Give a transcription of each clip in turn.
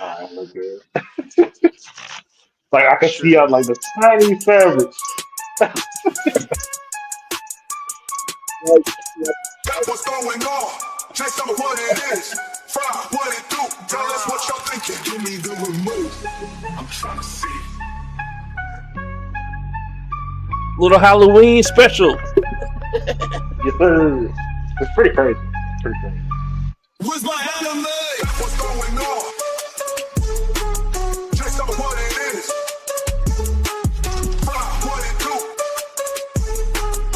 I look good. Like I can see Sure. out like the tiny fabrics. That what's going on. Just tell me what it is. Fry, what it do? Tell us what y'all thinking. Give me the remote. I'm trying to see. Little Halloween special. Yes, sir. It's pretty crazy. Pretty crazy. Where's my anime? That what's going on. Just tell me what it is. Fry, what it do?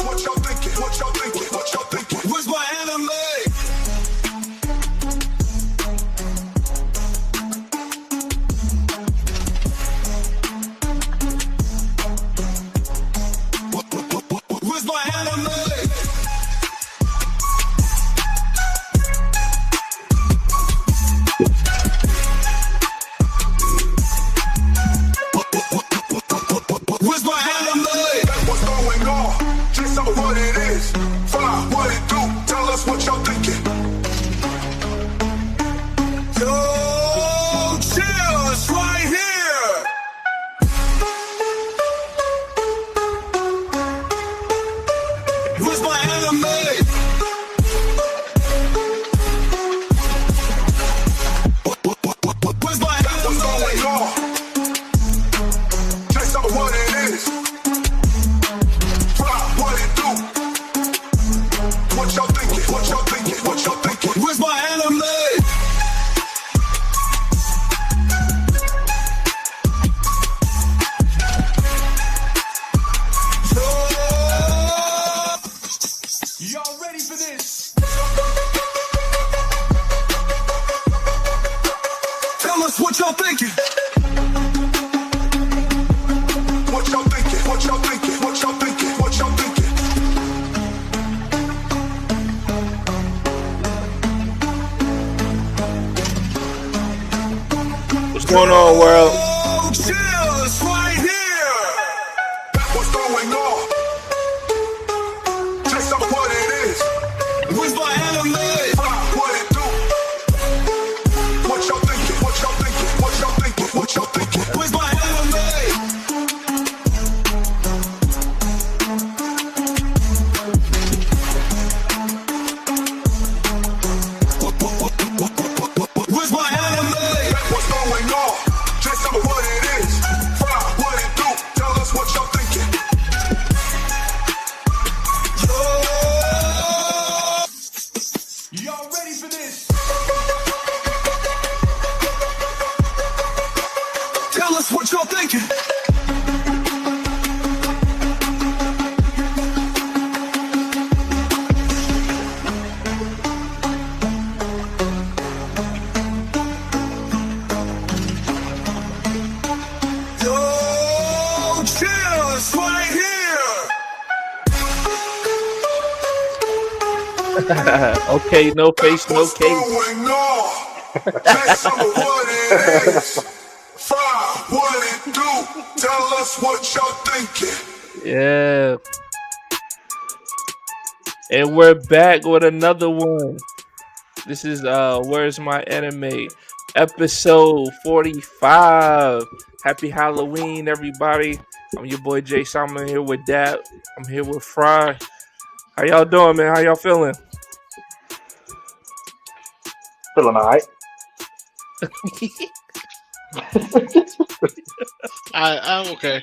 What y'all thinking? What y'all thinking? What y'all thinking? Where's my anime? Where's my anime? Where's my anime? What's going on? Just tell me what it is. Fly, what it do? Tell us what y'all thinking. Yo, chill, it's right here. Where's my anime? Where's my anime? What's going on? Just tell me what it is. Fly, what it do? What y'all thinking? What y'all thinking? What y'all thinking? Where's my anime? Y'all ready for this? Tell us what y'all thinking. What y'all thinking? What y'all thinking? What y'all thinking? What y'all thinking? What's going on, world? Oh, chill, it's right here. That what's going on. Just tell me what it is. Where's my anime? What it do? What y'all thinking? What y'all thinking? What y'all thinking? What y'all thinking? Where's my anime? Where's my anime? What's going on? Just tell me what it is. Fry, what it do? Tell us what y'all thinking. Y'all ready for this? Tell us what y'all thinking. Yo, chill, it's right here. Okay, no face, no What's case. going on? Just tell me what it is. Fry, what it do? Tell us what y'all thinking. Yeah. And we're back with another one. This is Where's My Anime? Episode 45. Happy Halloween, everybody. I'm your boy Jay Simon here with Dap. I'm here with Fry. How y'all doing, man? How y'all feeling? Feeling alright. I'm okay.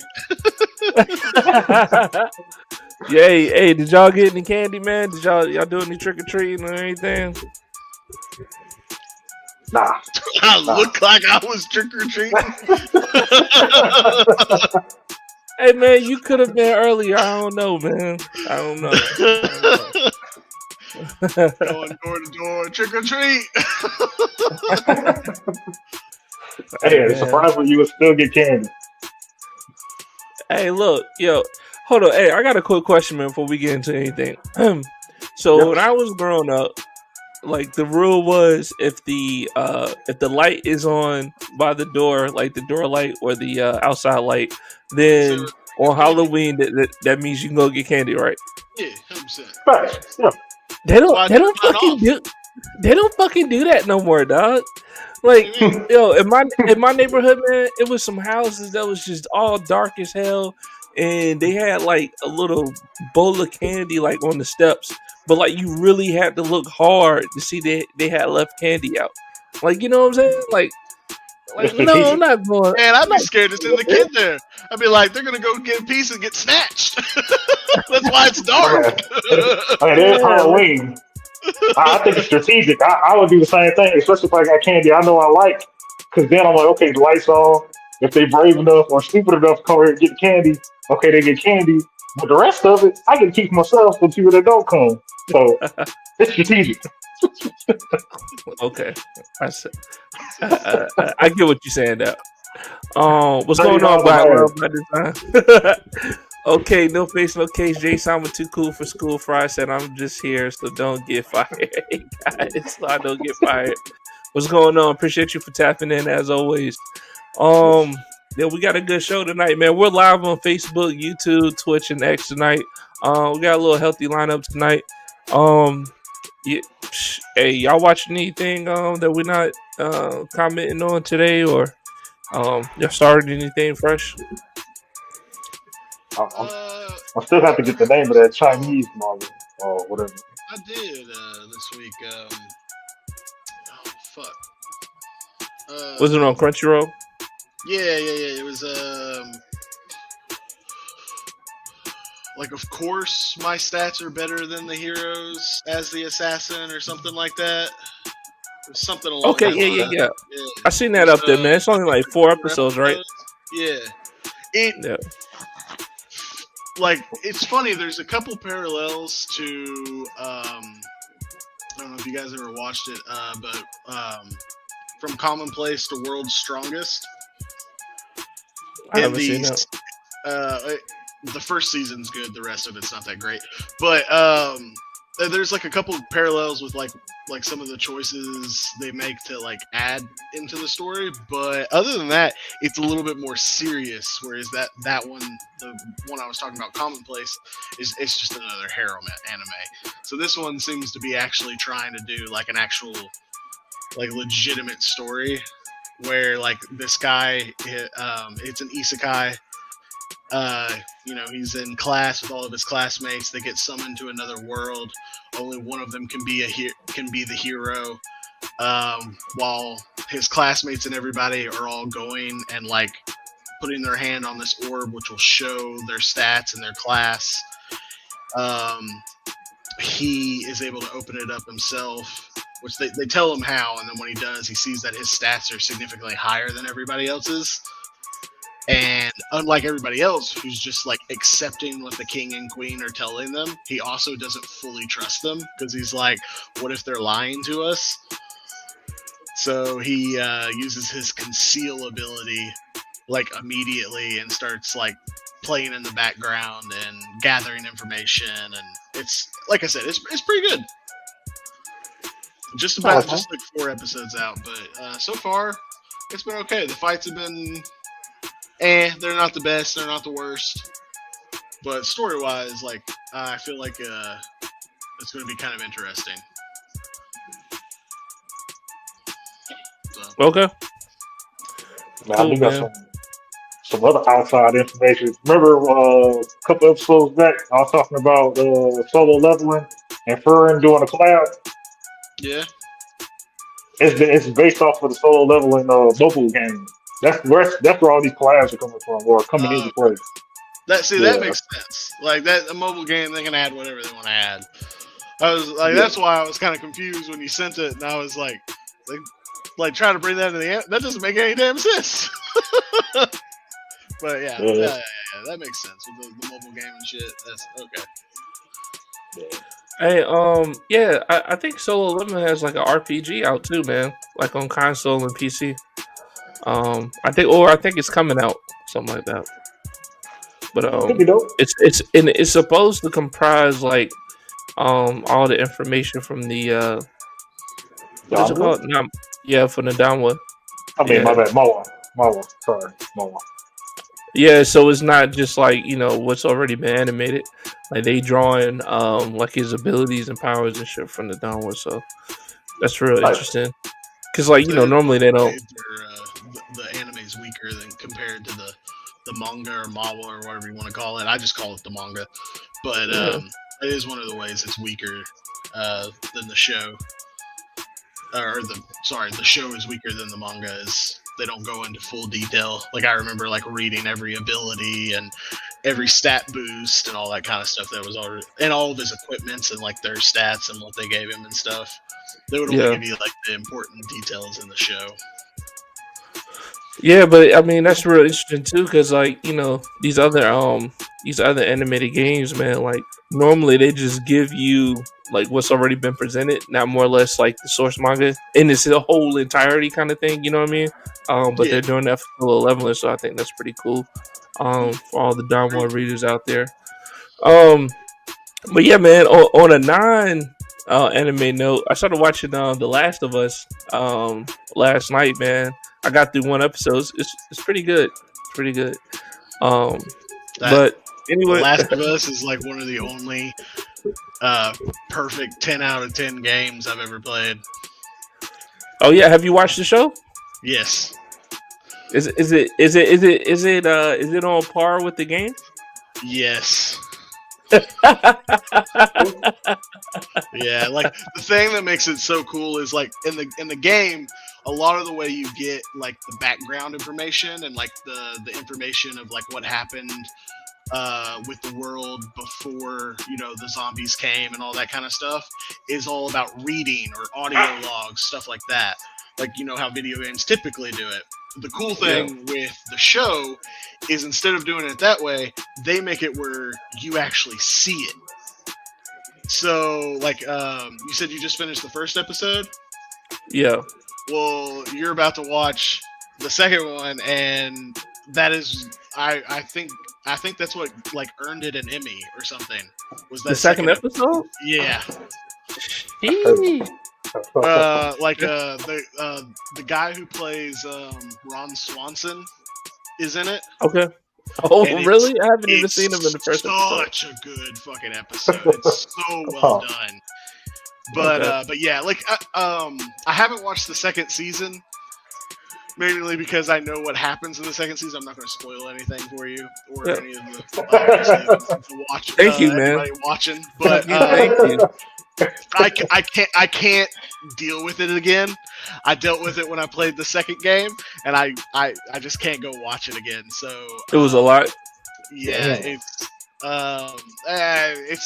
Yeah, hey, did y'all get any candy, man? Did y'all do any trick or treating or anything? Nah. I look like I was trick or treating. Hey, man, you could have been earlier. I don't know, man. I don't know. Going door to door, trick or treat. Hey, Man. it's surprised when you would still get candy. Hey, look, yo, hold on. Hey, I got a quick question, man, before we get into anything. So Yep. when I was growing up, like the rule was if the light is on by the door, like the door light or the outside light, then So, on Halloween that means you can go get candy, right? yeah, 100%. Facts. Yeah. They don't Why they don't turn it fucking off? do they don't fucking do that no more, dog. Like, yo, in my neighborhood, man, it was some houses that was just all dark as hell, and they had like a little bowl of candy like on the steps, but like you really had to look hard to see they had left candy out. Like, you know what I'm saying? It's Like no, I'm strategic. not going. Man, I'd I'm be not. scared to send the kid there. I'd be like, they're gonna go get a piece and get snatched. That's why it's I dark. mean, it is Yeah, like, Halloween. I think it's strategic. I would do the same thing, especially if I got candy I know I like. Because then I'm like, okay, the lights on. If they brave enough or stupid enough to come here and get candy, okay, they get candy. But the rest of it, I can keep myself for people that don't come. So it's strategic. okay, I, s- I get what you're saying now. What's going on, Black $30 Love by Design? Okay, no face, no case. Jason, I'm too cool for school. Fry said I'm just here, so don't get fired, hey, guys. So I don't get fired. What's going on? Appreciate you for tapping in as always. Yes. Yeah, we got a good show tonight, man. We're live on Facebook, YouTube, Twitch, and X tonight. We got a little healthy lineup tonight. Um, yeah, hey, y'all watching anything that we're not commenting on today, or y'all started anything fresh? I'm, uh, I still have to get the name of that oh, Chinese model or whatever. I did this week. Oh fuck. Was it on Um, Crunchyroll? yeah. It was like, of course, my stats are better than the heroes as the assassin, or something like that. Or something along Okay, that yeah, yeah, line. Okay. yeah. Yeah. I seen that There's up there, man. It's only like like 4 4 episodes, right? episodes. Yeah. It Yeah. like it's funny. There's a couple parallels to I don't know if you guys ever watched it, but from Commonplace to World's Strongest. I In haven't seen the that. uh, the first season's good. The rest of it's not that great. But there's like a couple parallels with like some of the choices they make to like add into the story. But other than that, it's a little bit more serious. Whereas that one, the one I was talking about, Commonplace, is it's just another harem anime. So this one seems to be actually trying to do like an actual like legitimate story where like this guy it's an isekai. He's in class with all of his classmates. They get summoned to another world. Only one of them can be the hero, while his classmates and everybody are all going and like putting their hand on this orb which will show their stats in their class. um, he is able to open it up himself, which they tell him how, and then when he does, he sees that his stats are significantly higher than everybody else's. And unlike everybody else who's just like accepting what the king and queen are telling them, he also doesn't fully trust them because he's like, what if they're lying to us? So he uses his conceal ability like immediately and starts like playing in the background and gathering information. And it's like I said, it's pretty good. Just Okay. like 4 episodes out, but so far it's been okay. The fights have been they're not the best, they're not the worst, but story wise, like I feel like it's going to be kind of interesting. So. Okay, Now, I cool, do got man. some other outside information. Remember a couple episodes back, I was talking about solo leveling and Furrin doing a collab. Yeah. It's based off of the solo leveling mobile game. That's where all these collabs are coming from or coming into play. That Yeah, makes sense. Like that, a mobile game, they can add whatever they want to add. I was like, yeah. that's why I was kind of confused when you sent it, and I was like trying to bring that into the that doesn't make any damn sense. But Yeah. that makes sense with the mobile game and shit. That's okay. Yeah. Hey, yeah, I think Solo Leveling has like an RPG out too, man. Like on console and PC. I think it's coming out, something like that. But Could be dope. it's supposed to comprise like all the information from the what is it Donwood? called? No, yeah, from the downward. I mean, my Yeah, bad. Moa. Moa. Sorry. Moa. yeah. So it's not just like what's already been animated. Like they drawing like his abilities and powers and shit from the downward. So that's real Nice. interesting. Because like So in a normally they lot of don't. ways, the anime is weaker than compared to the manga or manga or whatever you want to call it. I just call it the manga, but Yeah. it is one of the ways it's weaker than the show. The show is weaker than the manga is. They don't go into full detail. Like I remember like reading every ability and every stat boost and all that kind of stuff that was already, and all of his equipments and like their stats and what they gave him and stuff. They would only Yeah. give you like the important details in the show. Yeah, but I mean that's real interesting too, because like these other animated games, man. Like normally they just give you like what's already been presented, not more or less like the source manga, and it's the whole entirety kind of thing. You know what I mean? But Yeah. they're doing that for Solo Leveler, so I think that's pretty cool. For all the download readers out there. But yeah, man. On a anime note, I started watching The Last of Us last night, man. I got through one episode. It's pretty good. It's pretty good. But anyway, The Last of Us is like one of the only perfect 10 out of 10 games I've ever played. Oh yeah, have you watched the show? Yes. Is it on par with the game? Yes. Yeah, like the thing that makes it so cool is like in the game, a lot of the way you get like the background information and like the information of like what happened with the world before the zombies came and all that kind of stuff is all about reading or audio logs, stuff like that. Like how video games typically do it. The cool thing with the show is instead of doing it that way, they make it where you actually see it. So, like, you said you just finished the first episode? Yeah. Well, you're about to watch the second one, and that is, I think that's what like earned it an Emmy or something. Was that the second episode? Yeah. The guy who plays Ron Swanson is in it. Okay. Oh, And really? I haven't even seen him in the first episode. Such a good fucking episode. It's so well done. But yeah, like I haven't watched the second season, mainly because I know what happens in the second season. I'm not going to spoil anything for you or any of the watch. Thank you, man. Everybody watching, but thank you. I can't deal with it again. I dealt with it when I played the second game, and I just can't go watch it again. So it was a lot. Yeah, it's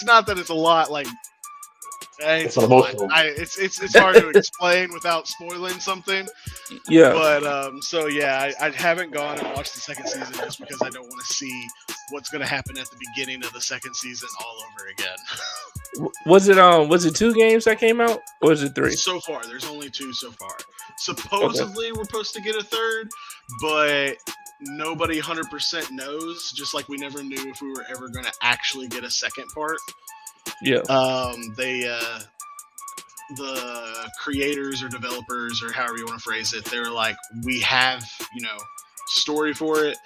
not that it's a lot. Like it's emotional. It's hard to explain without spoiling something. Yeah. But so yeah, I haven't gone and watched the second season just because I don't want to see what's going to happen at the beginning of the second season all over again. Was it 2 games that came out, or was it 3? So far, there's only 2 so far. Supposedly, we're supposed to get a third, but nobody 100% knows. Just like we never knew if we were ever going to actually get a second part. Yeah. The creators or developers or however you want to phrase it, they were like, we have story for it,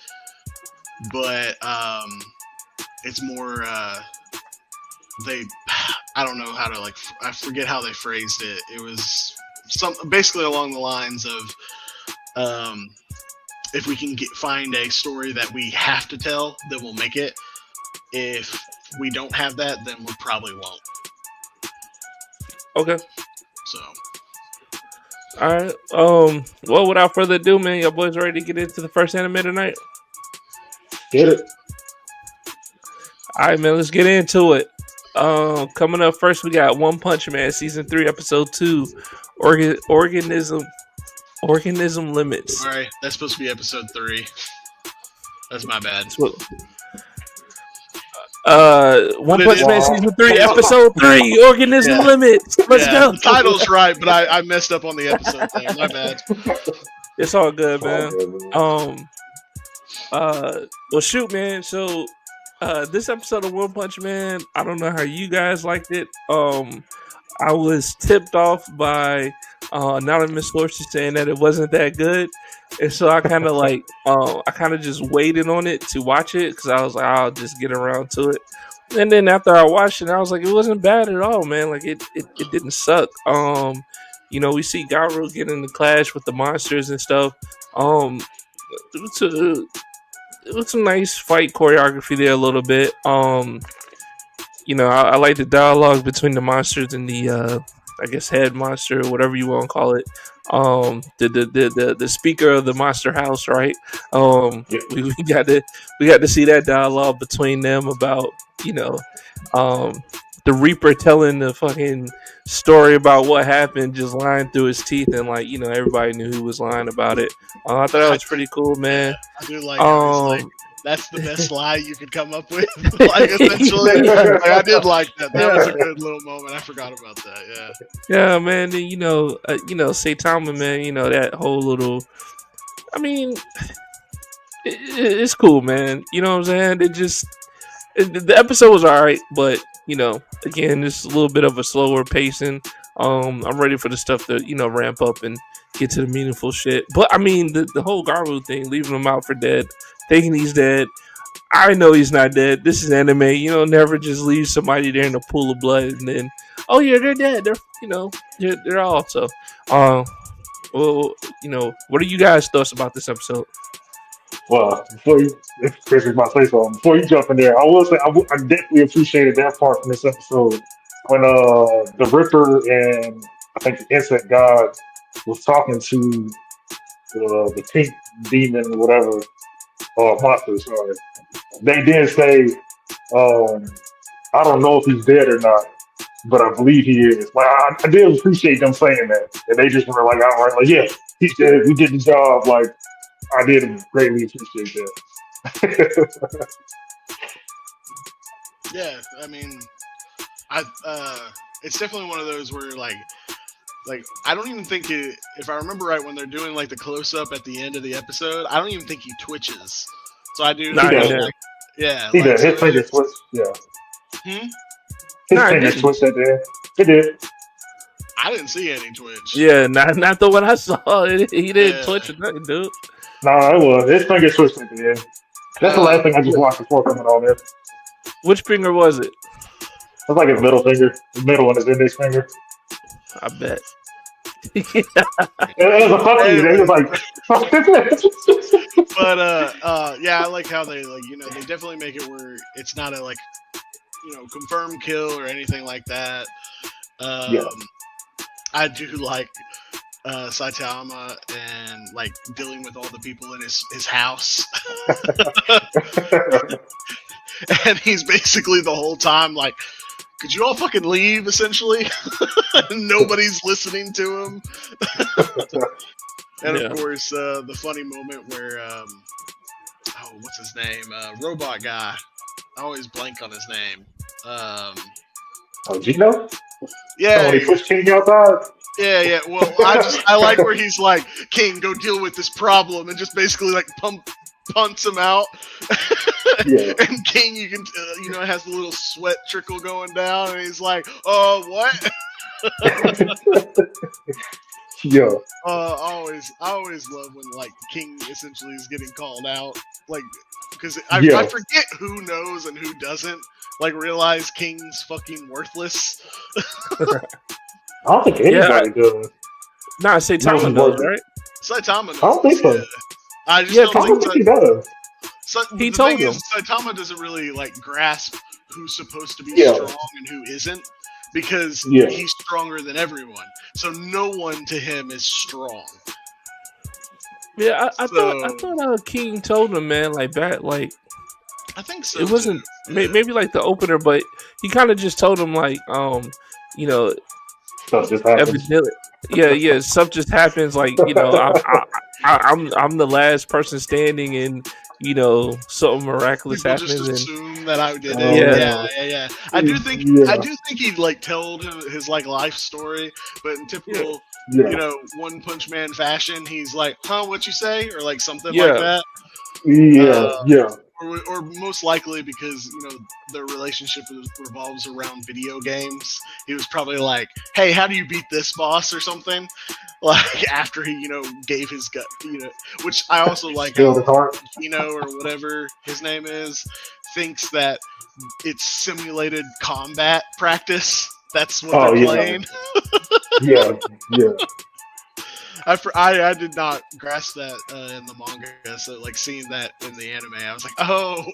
but it's more I don't know how to I forget how they phrased it. It was basically along the lines of if we can find a story that we have to tell, then we'll make it. If we don't have that, then we probably won't. Okay. So. All right. Well, without further ado, man, your boys ready to get into the first anime tonight? Get it. All right, man. Let's get into it. Coming up first, we got One Punch Man season 3, episode 2, organism limits. Sorry, that's supposed to be episode 3. That's my bad. One Punch Man season 3, episode 3, organism limits. Let's go. The title's right, but I messed up on the episode thing. My bad. It's all good, man. Well, shoot, man. So, this episode of One Punch Man, I don't know how you guys liked it. I was tipped off by anonymous sources saying that it wasn't that good, and so I kind of just waited on it to watch it because I was like, I'll just get around to it. And then after I watched it, I was like, it wasn't bad at all, man. Like it didn't suck. we see Garu get in the clash with the monsters and stuff. Um, it was some nice fight choreography there a little bit. I like the dialogue between the monsters and the I guess head monster, whatever you want to call it. The speaker of the monster house, right? Yeah. We got to see that dialogue between them about um the Reaper telling the fucking story about what happened, just lying through his teeth, and everybody knew he was lying about it. I thought that was pretty cool, man. I do like how he's like, that's the best lie you could come up with. Like, essentially, like, I did like that. That was a good little moment. I forgot about that. Yeah. Yeah, man. And, Saitama, man. That whole little. I mean, it's cool, man. You know what I'm saying? The episode was alright, but again, it's a little bit of a slower pacing. I'm ready for the stuff to ramp up and get to the meaningful shit. But I mean, the whole Garu thing, leaving him out for dead, thinking he's dead. I know he's not dead. This is anime. Never just leave somebody there in a pool of blood and then, oh yeah, they're dead. They're all so. What are you guys' thoughts about this episode? Well, if Chris is about to say something, before you jump in there, I will say I definitely appreciated that part from this episode when the Ripper and I think the Insect God was talking to the pink demon, whatever, monster. Sorry, they did say, I don't know if he's dead or not, but I believe he is. Like I did appreciate them saying that, and they just were like, outright, like, yeah, he's dead. We did the job. Like. I did greatly appreciate that. Yeah, I mean, it's definitely one of those where like I don't even think if I remember right, when they're doing like the close up at the end of the episode, I don't even think he twitches. So I do. Yeah, he did. His finger twitched. Yeah. His finger twitched at the end. It did. I didn't see any twitch. Yeah, not the one I saw. He didn't twitch or nothing, dude. No, it was. His finger twitched at the end. That's the last thing I just watched before coming on there. Which finger was it? It's like his middle finger. His middle one is index finger. I bet. It was a fuck you. It was like. But yeah, I like how they they definitely make it where it's not a confirmed kill or anything like that. Yeah. I do like Saitama and like dealing with all the people in his house. And he's basically the whole time like, could you all fucking leave, essentially? Nobody's listening to him. And of course, the funny moment where what's his name? Robot guy. I always blank on his name. Gino? Yeah. When he pushed King outside? Yeah. Well, I like where he's like, King, go deal with this problem, and just basically like punts him out. Yeah. And King, you can has the little sweat trickle going down, and he's like, "Oh, what?" Yeah. I always love when like King essentially is getting called out, like because I forget who knows and who doesn't like realize King's fucking worthless. I don't think anybody does. Nah, Saitama knows, right? Saitama knows. I don't think so. I just don't think he does. He told him. Saitama doesn't really like grasp who's supposed to be strong and who isn't, because he's stronger than everyone. So no one to him is strong. Yeah, I thought King told him, man, like that, like I think so. It wasn't maybe like the opener, but he kind of just told him like, stuff just happens. Yeah, stuff just happens. Like I'm the last person standing, and something miraculous People happens. Just assume that I did it. Yeah. I do think he like told his like life story, but in typical One Punch Man fashion, he's like, "Huh, what you say?" or like something like that. Yeah. Or most likely because their relationship revolves around video games. He was probably like, "Hey, how do you beat this boss?" or something. Like after he gave his gut, which I also like. Or whatever his name is, thinks that it's simulated combat practice. That's what Oh they're yeah, playing. yeah, yeah. I did not grasp that in the manga, so like seeing that in the anime, I was like, oh,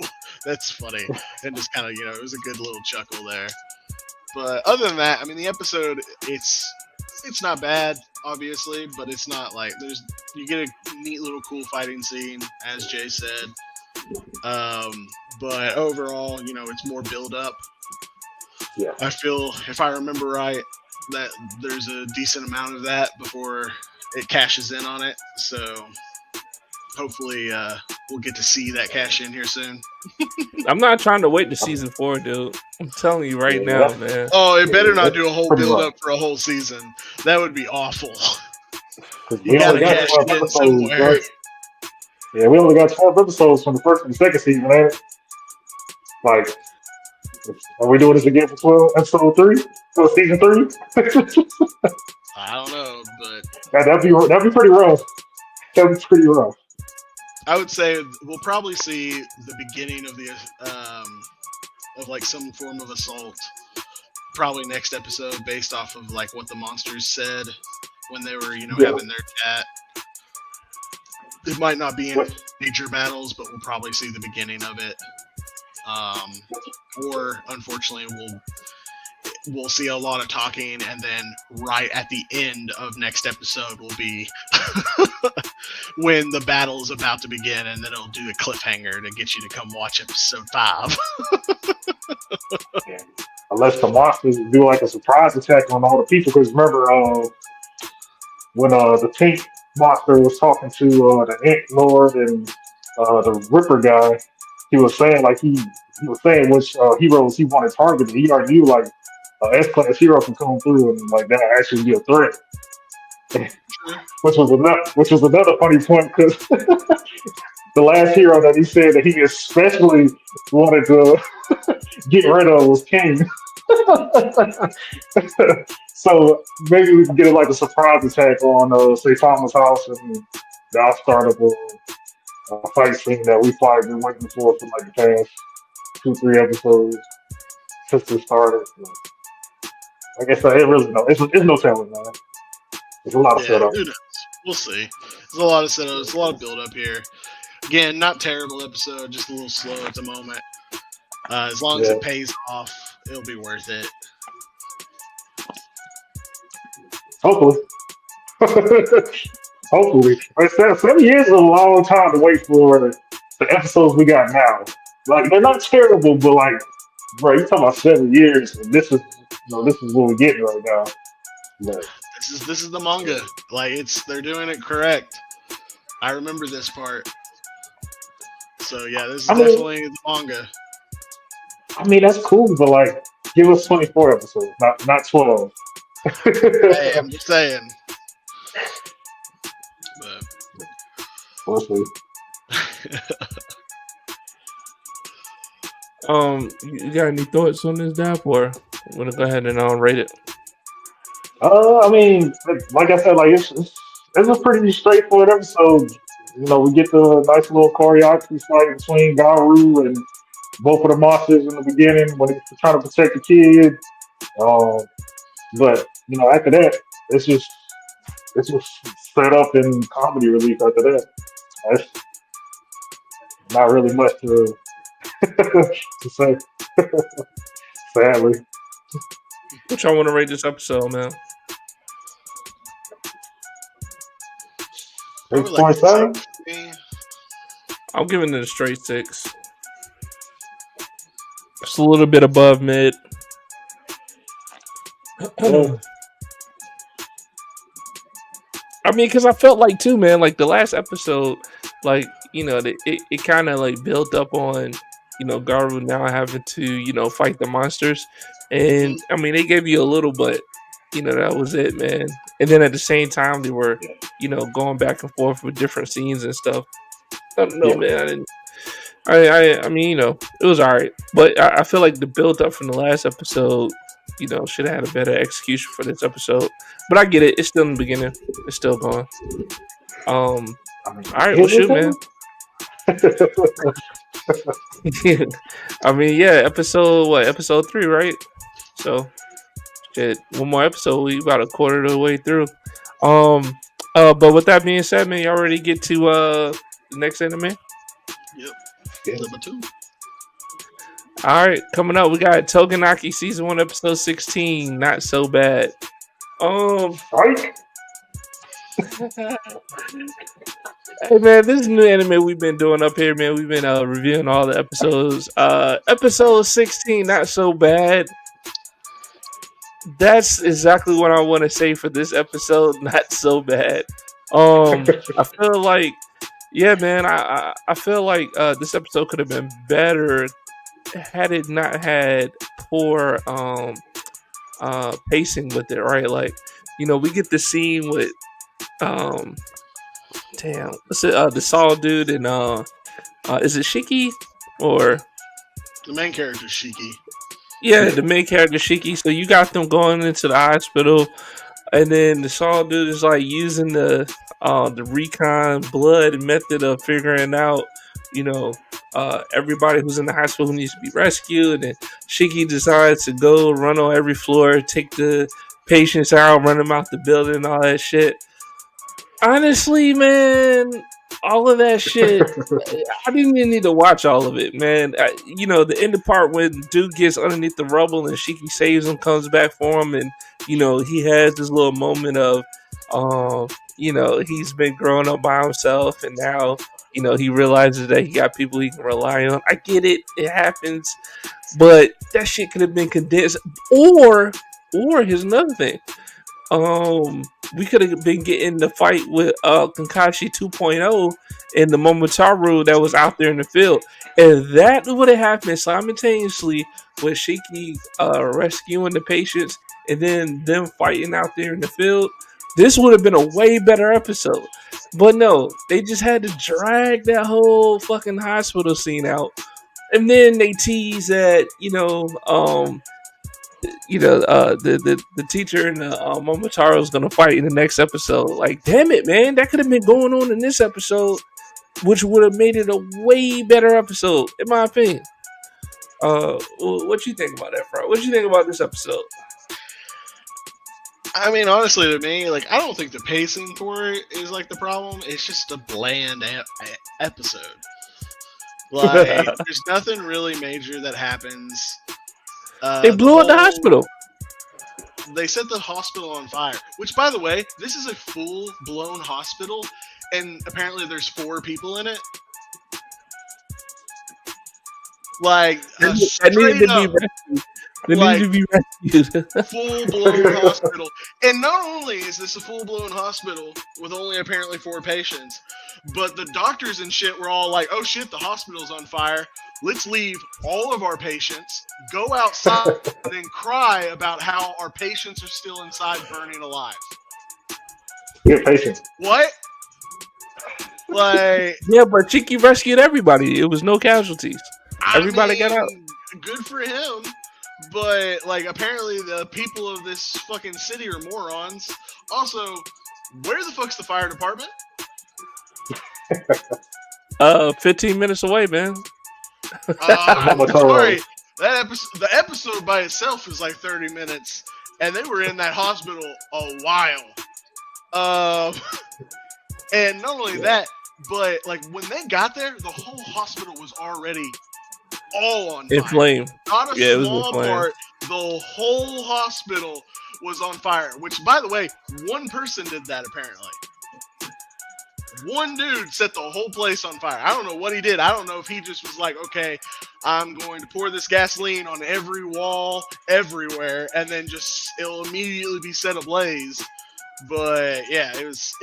that's funny, and just kind of it was a good little chuckle there. But other than that, I mean, the episode it's not bad, obviously, but it's not like you get a neat little cool fighting scene, as Jay said. But overall, it's more build up. Yeah. I feel, if I remember right, that there's a decent amount of that before it cashes in on it. So hopefully we'll get to see that cash in here soon. I'm not trying to wait to season 4, dude. I'm telling you right now, man. Oh, it better not do a whole Pretty build rough. up for a whole season. That would be awful. 'Cause You we gotta only got cash 12 it in episodes, somewhere. right? Yeah, we only got 12 episodes from the first and second season, man. Like, are we doing this again for 12 episode 3? For season 3? I don't know, but that'd be pretty rough. That'd be pretty rough. I would say we'll probably see the beginning of the of like some form of assault probably next episode, based off of like what the monsters said when they were having their chat. It might not be in major battles, but we'll probably see the beginning of it. Or unfortunately, we'll see a lot of talking, and then right at the end of next episode will be when the battle is about to begin, and then it'll do a cliffhanger to get you to come watch episode 5. Yeah. Unless the monsters do like a surprise attack on all the people, because remember when the pink monster was talking to the Ant Lord and the Ripper guy, he was saying like he was saying which heroes he wanted targeted. He already knew like S-class hero can come through and like that actually be a threat. which was another funny point because the last hero that he said that he especially wanted to get rid of was King. So maybe we can get like a surprise attack on say Thomas House, and that'll start up a fight scene that we've probably been waiting for like the past 2-3 episodes since it started. So, like I said, it really it's no telling, man. There's a lot of setup. Who knows? We'll see. There's a lot of setup. There's a lot of build up here. Again, not terrible episode, just a little slow at the moment. As long as it pays off, it'll be worth it. Hopefully. Hopefully. 7 years is a long time to wait for the episodes we got now. Like, they're not terrible, but like, bro, you talking about 7 years, and this is what we're getting right now. But, This is the manga. Like, they're doing it correct. I remember this part. So yeah, this is definitely the manga. I mean, that's cool, but like, give us 24 episodes, not 12. Hey, I'm just saying. But We'll see. You got any thoughts on this, Dap, or want to go ahead and rate it? I mean, like I said, like it's a pretty straightforward episode. We get the nice little choreography fight between Garu and both of the monsters in the beginning when he's trying to protect the kid. But after that, it's just set up in comedy relief. After that, that's not really much to say. Sadly. What y'all want to rate this episode, man? 6.7. I'm giving it a straight 6. It's a little bit above mid. I mean, because I felt like too, man, like the last episode, like, it kind of like built up on, Garu now having to, fight the monsters. And I mean, they gave you a little, but, that was it, man. And then at the same time, they were, going back and forth with different scenes and stuff. I don't know, man. I mean, it was all right. But I feel like the build up from the last episode, should have had a better execution for this episode. But I get it. It's still in the beginning. It's still going. All right, well, shoot, man. I mean, yeah, episode 3, right? So, shit, one more episode. We about a quarter of the way through. But with that being said, man, you already get to the next anime. Yep. Yeah. Number 2. All right, coming up, we got Togenaki season 1, episode 16. Not so bad. Right? Hey man, this is new anime we've been doing up here, man. We've been reviewing all the episodes. Episode 16, not so bad. That's exactly what I want to say for this episode. Not so bad. I feel like, yeah, man. I feel like this episode could have been better had it not had poor pacing with it. Right, like we get the scene with damn, what's it? The Saw dude and is it Shiki or The main character, Shiki. yeah, the main character Shiki. So you got them going into the hospital, and then the Saw dude is like using the recon blood method of figuring out, everybody who's in the hospital who needs to be rescued. And Shiki decides to go run on every floor, take the patients out, run them out the building, all that shit. Honestly, man, all of that shit, I didn't even need to watch all of it, man. The end of part when dude gets underneath the rubble and Shiki saves him, comes back for him, and he has this little moment of, he's been growing up by himself, and now he realizes that he got people he can rely on. I get it, it happens, but that shit could have been condensed, or here's another thing. We could have been getting the fight with Kankashi 2.0 and the Momotaro that was out there in the field. If that would have happened simultaneously with Shiki rescuing the patients and then them fighting out there in the field, this would have been a way better episode. But no, they just had to drag that whole fucking hospital scene out. And then they tease that, the teacher and the Momotaro is gonna fight in the next episode. Like, damn it, man, that could have been going on in this episode, which would have made it a way better episode, in my opinion. What you think about that, bro? What you think about this episode? I mean, honestly, to me, like, I don't think the pacing for it is like the problem. It's just a bland episode. Like, there's nothing really major that happens. They blew up the hospital. They set the hospital on fire. Which, by the way, this is a full-blown hospital, and apparently there's 4 people in it. Like, I needed to be rescued. They need to be rescued. Full-blown hospital. And not only is this a full-blown hospital with only apparently 4 patients, but the doctors and shit were all like, oh shit, the hospital's on fire. Let's leave all of our patients, go outside, and then cry about how our patients are still inside burning alive. You're patient. What? Like... Yeah, but Shiki rescued everybody. It was no casualties. Everybody got out. Good for him. But, like, apparently the people of this fucking city are morons. Also, where the fuck's the fire department? 15 minutes away, man. Sorry, the episode by itself is like 30 minutes, and they were in that hospital a while. And not only that, but like when they got there, the whole hospital was already all on fire. In flame. Not a small part. The whole hospital was on fire. Which, by the way, one person did that apparently. One dude set the whole place on fire. I don't know what he did. I don't know if he just was like, okay, I'm going to pour this gasoline on every wall, everywhere, and then just it'll immediately be set ablaze. But yeah, it was.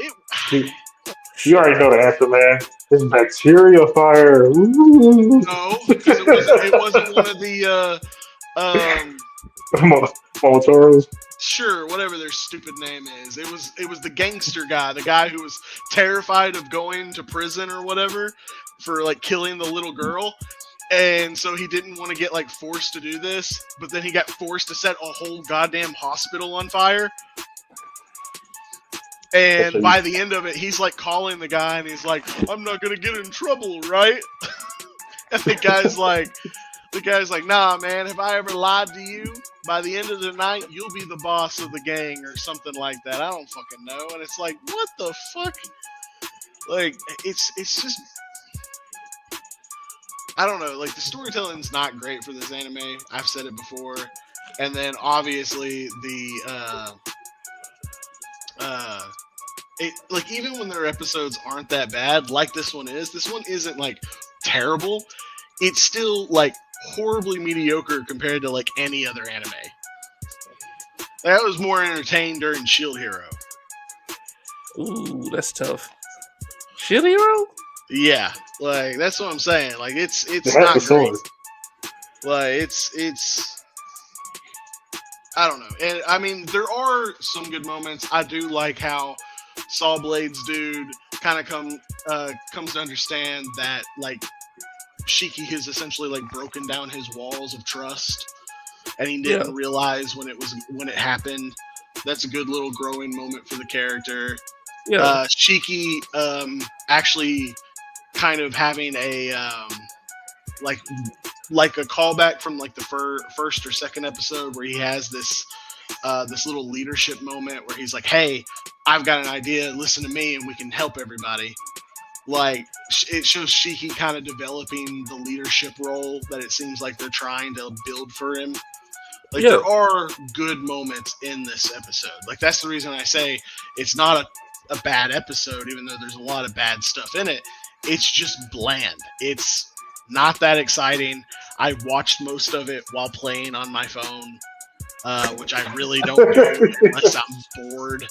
You already know the answer, man. It's bacteria fire. Ooh. No, because it wasn't one of the Momotaros. Sure, whatever their stupid name is. It was the gangster guy, the guy who was terrified of going to prison or whatever for like killing the little girl. And so he didn't want to get like forced to do this, but then he got forced to set a whole goddamn hospital on fire. And by the end of it, he's like calling the guy and he's like, I'm not going to get in trouble, right? And the guy's like, The guy's like, nah, man, have I ever lied to you? By the end of the night, you'll be the boss of the gang or something like that. I don't fucking know. And it's like, what the fuck? Like, it's just, I don't know. Like, the storytelling's not great for this anime. I've said it before. And then, obviously, like, even when their episodes aren't that bad, like this one isn't, like, terrible. It's still, like, horribly mediocre compared to, like, any other anime. That was more entertained during Shield Hero. Ooh, that's tough. Shield Hero? Yeah, like, that's what I'm saying. Like, it's That's not the great. sword. Like, it's I don't know. And I mean, there are some good moments. I do like how Saw Blades dude kind of comes to understand that, like, Shiki has essentially, like, broken down his walls of trust, and he didn't realize when it happened. That's a good little growing moment for the character. Yeah. Shiki actually kind of having a like a callback from, like, the first or second episode where he has this little leadership moment where he's like, hey, I've got an idea, listen to me, and we can help everybody. Like, it shows Shiki kind of developing the leadership role that it seems like they're trying to build for him. Like, there are good moments in this episode. Like, that's the reason I say it's not a bad episode, even though there's a lot of bad stuff in it. It's just bland. It's not that exciting. I watched most of it while playing on my phone, which I really don't do unless I'm bored.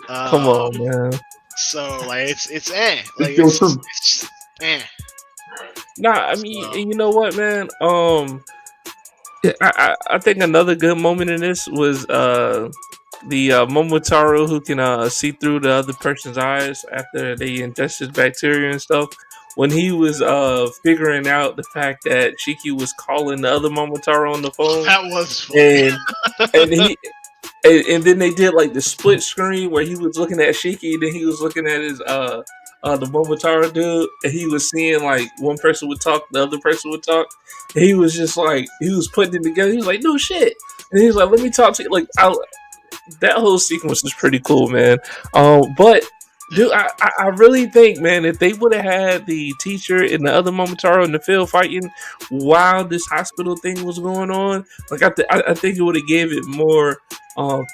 Come on, man. So, like, it's eh. Like, It's still true. it's eh. Nah, I mean, you know what, man? I think another good moment in this was the Momotaro who can see through the other person's eyes after they ingested bacteria and stuff. When he was figuring out the fact that Shiki was calling the other Momotaro on the phone, That was funny. and then they did, like, the split screen where he was looking at Shiki, and then he was looking at his the Momotaro dude, and he was seeing, like, one person would talk, the other person would talk. And he was just like, he was putting it together. He was like, no shit, and he was like, let me talk to you. Like, that whole sequence is pretty cool, man. But dude, I really think, man, if they would have had the teacher and the other Momotaro in the field fighting while this hospital thing was going on, like, I think it would have gave it more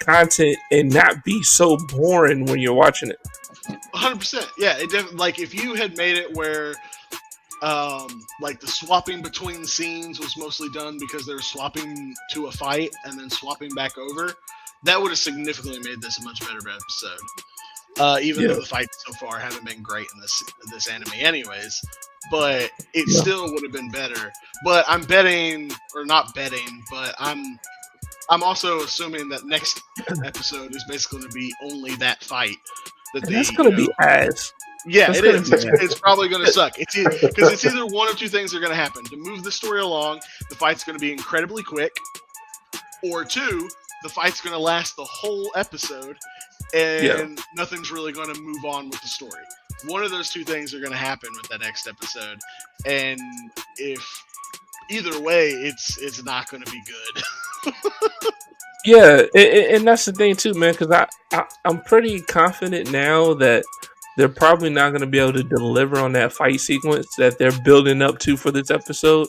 content and not be so boring when you're watching it. 100%. Yeah, like, if you had made it where like, the swapping between scenes was mostly done because they were swapping to a fight and then swapping back over, that would have significantly made this a much better episode. Even though the fights so far haven't been great in this anime anyways, but it still would have been better. But I'm betting, or not betting, but I'm also assuming that next episode is basically going to be only that fight. That's going to be ass. Yeah, That's it is. It's probably going to suck. Because it's either one of two things are going to happen. To move the story along, the fight's going to be incredibly quick, or two, the fight's going to last the whole episode, and nothing's really going to move on with the story. One of those two things are going to happen with that next episode, and if either way, it's not going to be good. Yeah, and that's the thing too, man. Because I'm pretty confident now that they're probably not going to be able to deliver on that fight sequence that they're building up to for this episode,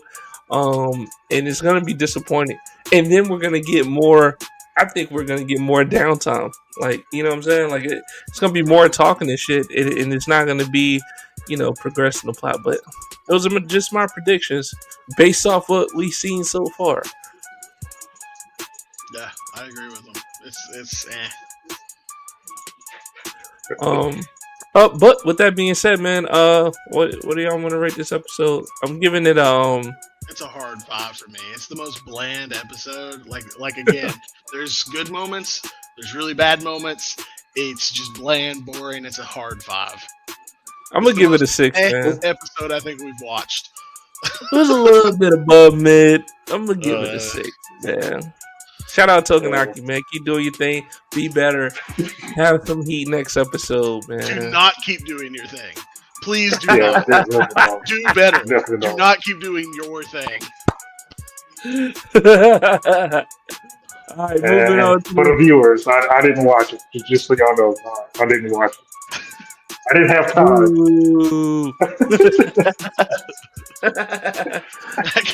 and it's going to be disappointing. And then we're going to get more. I think we're going to get more downtime. Like, you know what I'm saying? Like, it's going to be more talking and shit, and it's not going to be, progressing the plot. But those are just my predictions based off what we've seen so far. Yeah, I agree with them. It's eh. But with that being said, man, what do y'all want to rate this episode? I'm giving it It's a hard 5 for me. It's the most bland episode. Like again, there's good moments, there's really bad moments. It's just bland, boring. It's a hard 5. I'm gonna give it a 6, man. Episode I think we've watched. It was a little bit above mid. I'm gonna give it a 6, man. Shout out Toganaki, man. Keep doing your thing. Be better. Have some heat next episode, man. Do not keep doing your thing. Please do not. Do better. Do not keep doing your thing. All right, moving And on for to the viewers, I didn't watch it. Just so y'all know, I didn't watch it. I didn't have time. Ooh.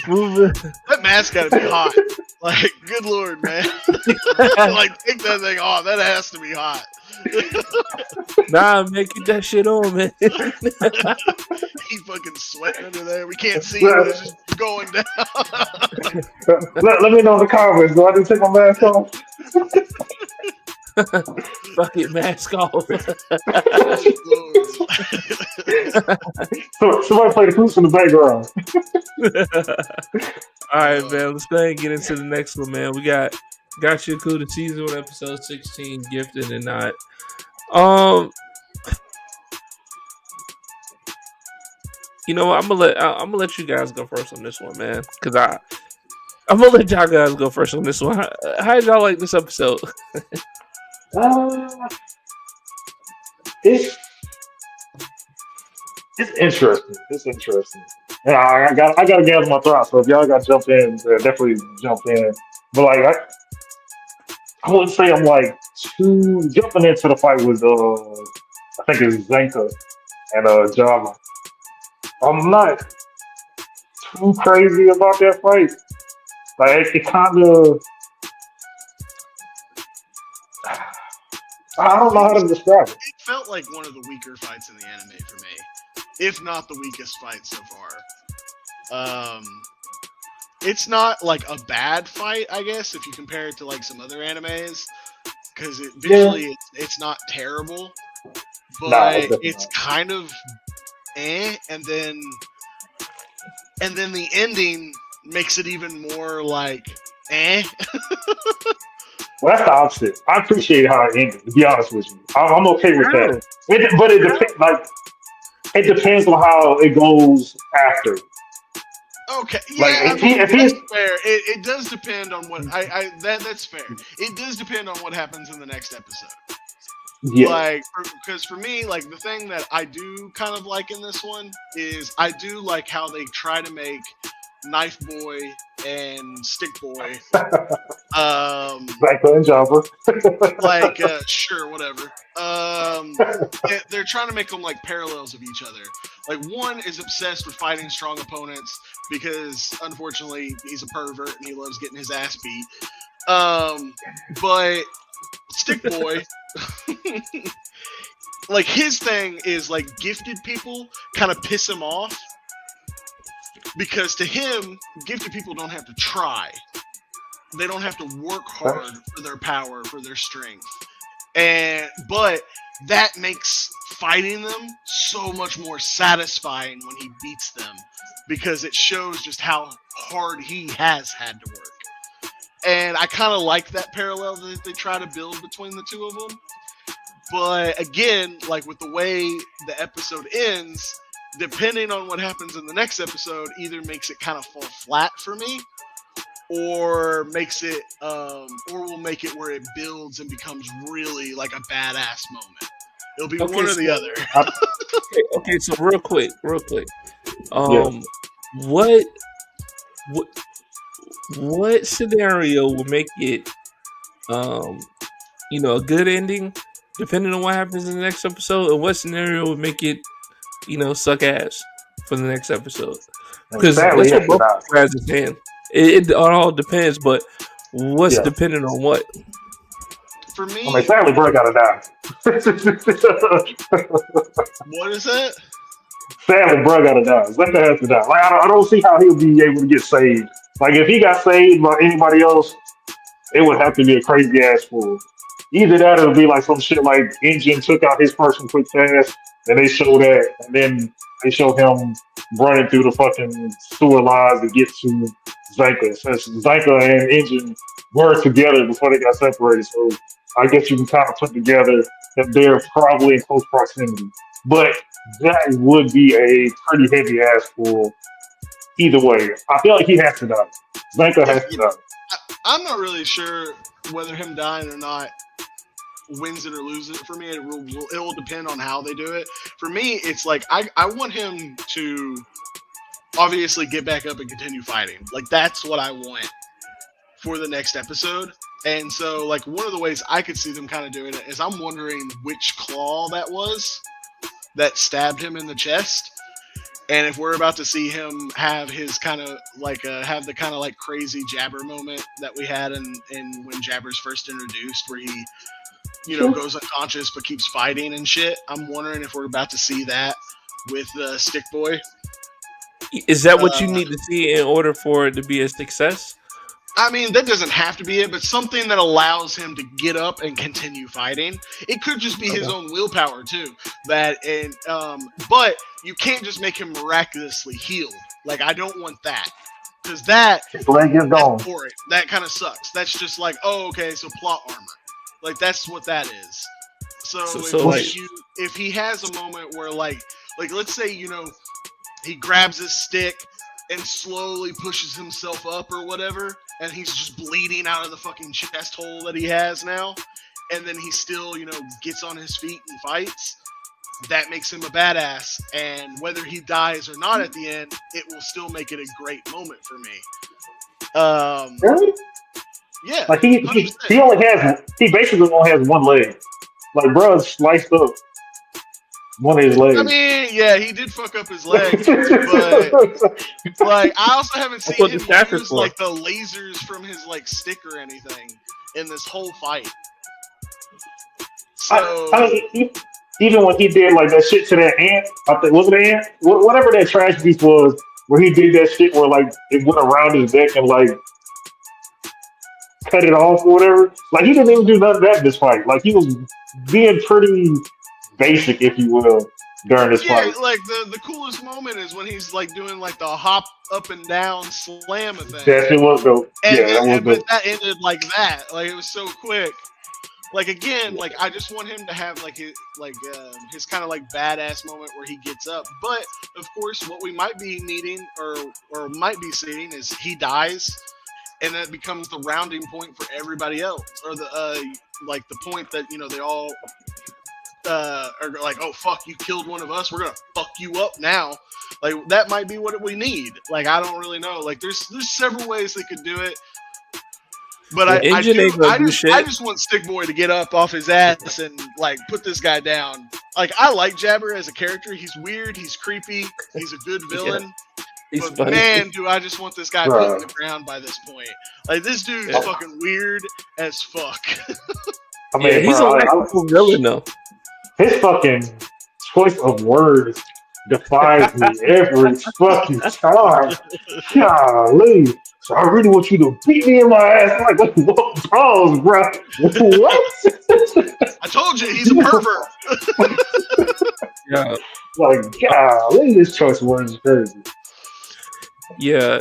moving. That mask got to be hot. Like, good lord, man. Like, take that thing off. That has to be hot. Nah, man, keep that shit on, man. He fucking sweating under there. We can't see him, but it's just going down. Let me know in the comments. Do I need to take my mask off? Fuck it, mask off. So, somebody play the flutes in the background. All right, man. Let's go ahead and get into the next one, man. We got you cool to season 1, episode 16, gifted and not. You know what? I'm gonna let you guys go first on this one, man. Cause I'm gonna let y'all guys go first on this one. How did y'all like this episode? It's interesting. It's interesting. Yeah, I got to gather my thoughts. So if y'all got to jump in, definitely jump in. But like, I wouldn't say I'm like too jumping into the fight with I think it's Zanka and Java. I'm not too crazy about that fight. Like it kind of, I don't know how to describe it. It felt like one of the weaker fights in the anime for me, if not the weakest fight so far. It's not like a bad fight, I guess, if you compare it to like some other animes, because visually it's not terrible, but it's kind of and then the ending makes it even more like Well, that's the opposite. I appreciate how it ended. To be honest with you, I'm okay with that. But it depends. Like it depends on how it goes after. Okay, yeah, Like I mean, that's fair. It does depend on what that's fair. It does depend on what happens in the next episode. Yeah. Like, because for me, like the thing that I do kind of like in this one is I do like how they try to make Knife Boy and Stick Boy, Zanka and Java. like sure, whatever. They're trying to make them like parallels of each other. Like one is obsessed with fighting strong opponents because unfortunately he's a pervert and he loves getting his ass beat. But Stick Boy, like his thing is like gifted people kind of piss him off because to him, gifted people don't have to try. They don't have to work hard for their power, for their strength. But that makes fighting them so much more satisfying when he beats them because it shows just how hard he has had to work. And I kind of like that parallel that they try to build between the two of them. But again, like with the way the episode ends, depending on what happens in the next episode, either makes it kind of fall flat for me, or makes it, or will make it where it builds and becomes really like a badass moment. It'll be one or the other. Okay, so real quick. Yeah. What scenario will make it, a good ending, depending on what happens in the next episode, and what scenario would make it, suck ass for the next episode? Because that's what both guys are saying. It all depends, but what's dependent on what? For me, I mean, sadly, bro gotta die. What is that? Sadly, bro gotta die. Zanka has to die. Like I don't see how he'll be able to get saved. Like if he got saved by anybody else, it would have to be a crazy ass fool. Either that, or it'll be like some shit like Engine took out his person quick fast, and they show that, and then they show him running through the fucking sewer lines to get to Zanka. Since Zanka and Engine were together before they got separated, so I guess you can kind of put together that they're probably in close proximity. But that would be a pretty heavy ass fool. Either way, I feel like he has to die. Zanka has to die. I'm not really sure whether him dying or not wins it or loses it for me. It will depend on how they do it. For me, it's like I want him to obviously get back up and continue fighting. Like, that's what I want for the next episode. And so, like, one of the ways I could see them kind of doing it is I'm wondering which claw that was that stabbed him in the chest. And if we're about to see him have his kind of like have the kind of like crazy Jabber moment that we had in when Jabber's first introduced, where he, you know, goes unconscious but keeps fighting and shit. I'm wondering if we're about to see that with Stick Boy. Is that what you need to see in order for it to be a success? I mean, that doesn't have to be it, but something that allows him to get up and continue fighting. It could just be his own willpower too. But you can't just make him miraculously healed. Like, I don't want that, because that his leg is gone. That kind of sucks. That's just like, oh, okay, so plot armor. Like, that's what that is. So if he has a moment where like let's say, you know, he grabs his stick and slowly pushes himself up or whatever, and he's just bleeding out of the fucking chest hole that he has now, and then he still, you know, gets on his feet and fights, that makes him a badass. And whether he dies or not at the end, it will still make it a great moment for me. Really? Yeah. Like he basically only has one leg. Like, bro, sliced up one of his legs. I mean, yeah, he did fuck up his leg, but like, I also haven't seen him use like the lasers from his like stick or anything in this whole fight. So I mean, even when he did like that shit to that ant, I think, was it an ant? Whatever that trash beast was, where he did that shit where like it went around his neck and like cut it off or whatever. Like, he didn't even do none of that in this fight. Like, he was being pretty basic, if you will, during this fight. Like the coolest moment is when he's like doing like the hop up and down slam thing. That shit was dope. But that ended like that. Like, it was so quick. Like, again, like, I just want him to have like his kind of like badass moment where he gets up. But of course, what we might be needing or might be seeing is he dies, and then it becomes the rounding point for everybody else, or the like the point that, you know, they all are like, oh fuck, you killed one of us, we're gonna fuck you up now. Like, that might be what we need. Like, I don't really know. Like, there's several ways they could do it. But I just want Stick Boy to get up off his ass and like put this guy down. Like, I like Jabber as a character. He's weird. He's creepy. He's a good villain. He's but funny. Man, do I just want this guy put in the ground by this point. Like, this dude's fucking weird as fuck. I mean, he's a likable villain though. His fucking choice of words defies me every fucking time. Golly. So I really want you to beat me in my ass. I'm like, what balls, bro? What? I told you, he's a pervert. Yeah. Like, golly, this choice of words is crazy. Yeah.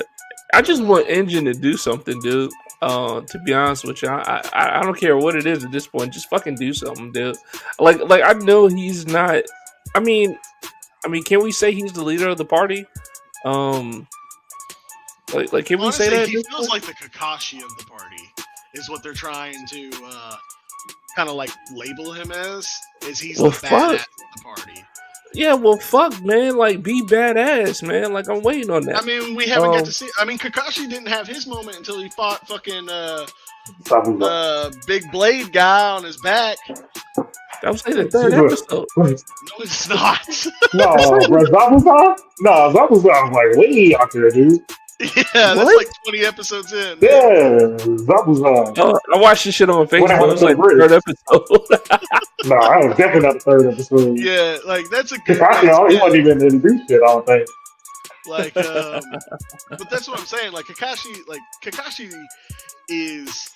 I just want Engine to do something, dude. To be honest with you, I don't care what it is at this point. Just fucking do something, dude. Like I know he's not. I mean, can we say he's the leader of the party? Like, can we say that? He feels like the Kakashi of the party is what they're trying to kind of like label him as. Is he's the badass of the party? Yeah, well, fuck, man. Like, be badass, man. Like, I'm waiting on that. I mean, we haven't got to see. I mean, Kakashi didn't have his moment until he fought fucking big blade guy on his back. That was like the third episode. No, it's not. No, bro, Zabuza? No, Zabuza was like way out there, dude. Yeah, that's like 20 episodes in. Yeah, Zabuza. Oh, I watched this shit on Facebook. It was like the third episode. No, I was definitely not the third episode. Yeah, like, that's a good. Kakashi, he wasn't even in the shit, I don't think. Like, but that's what I'm saying. Like, Kakashi is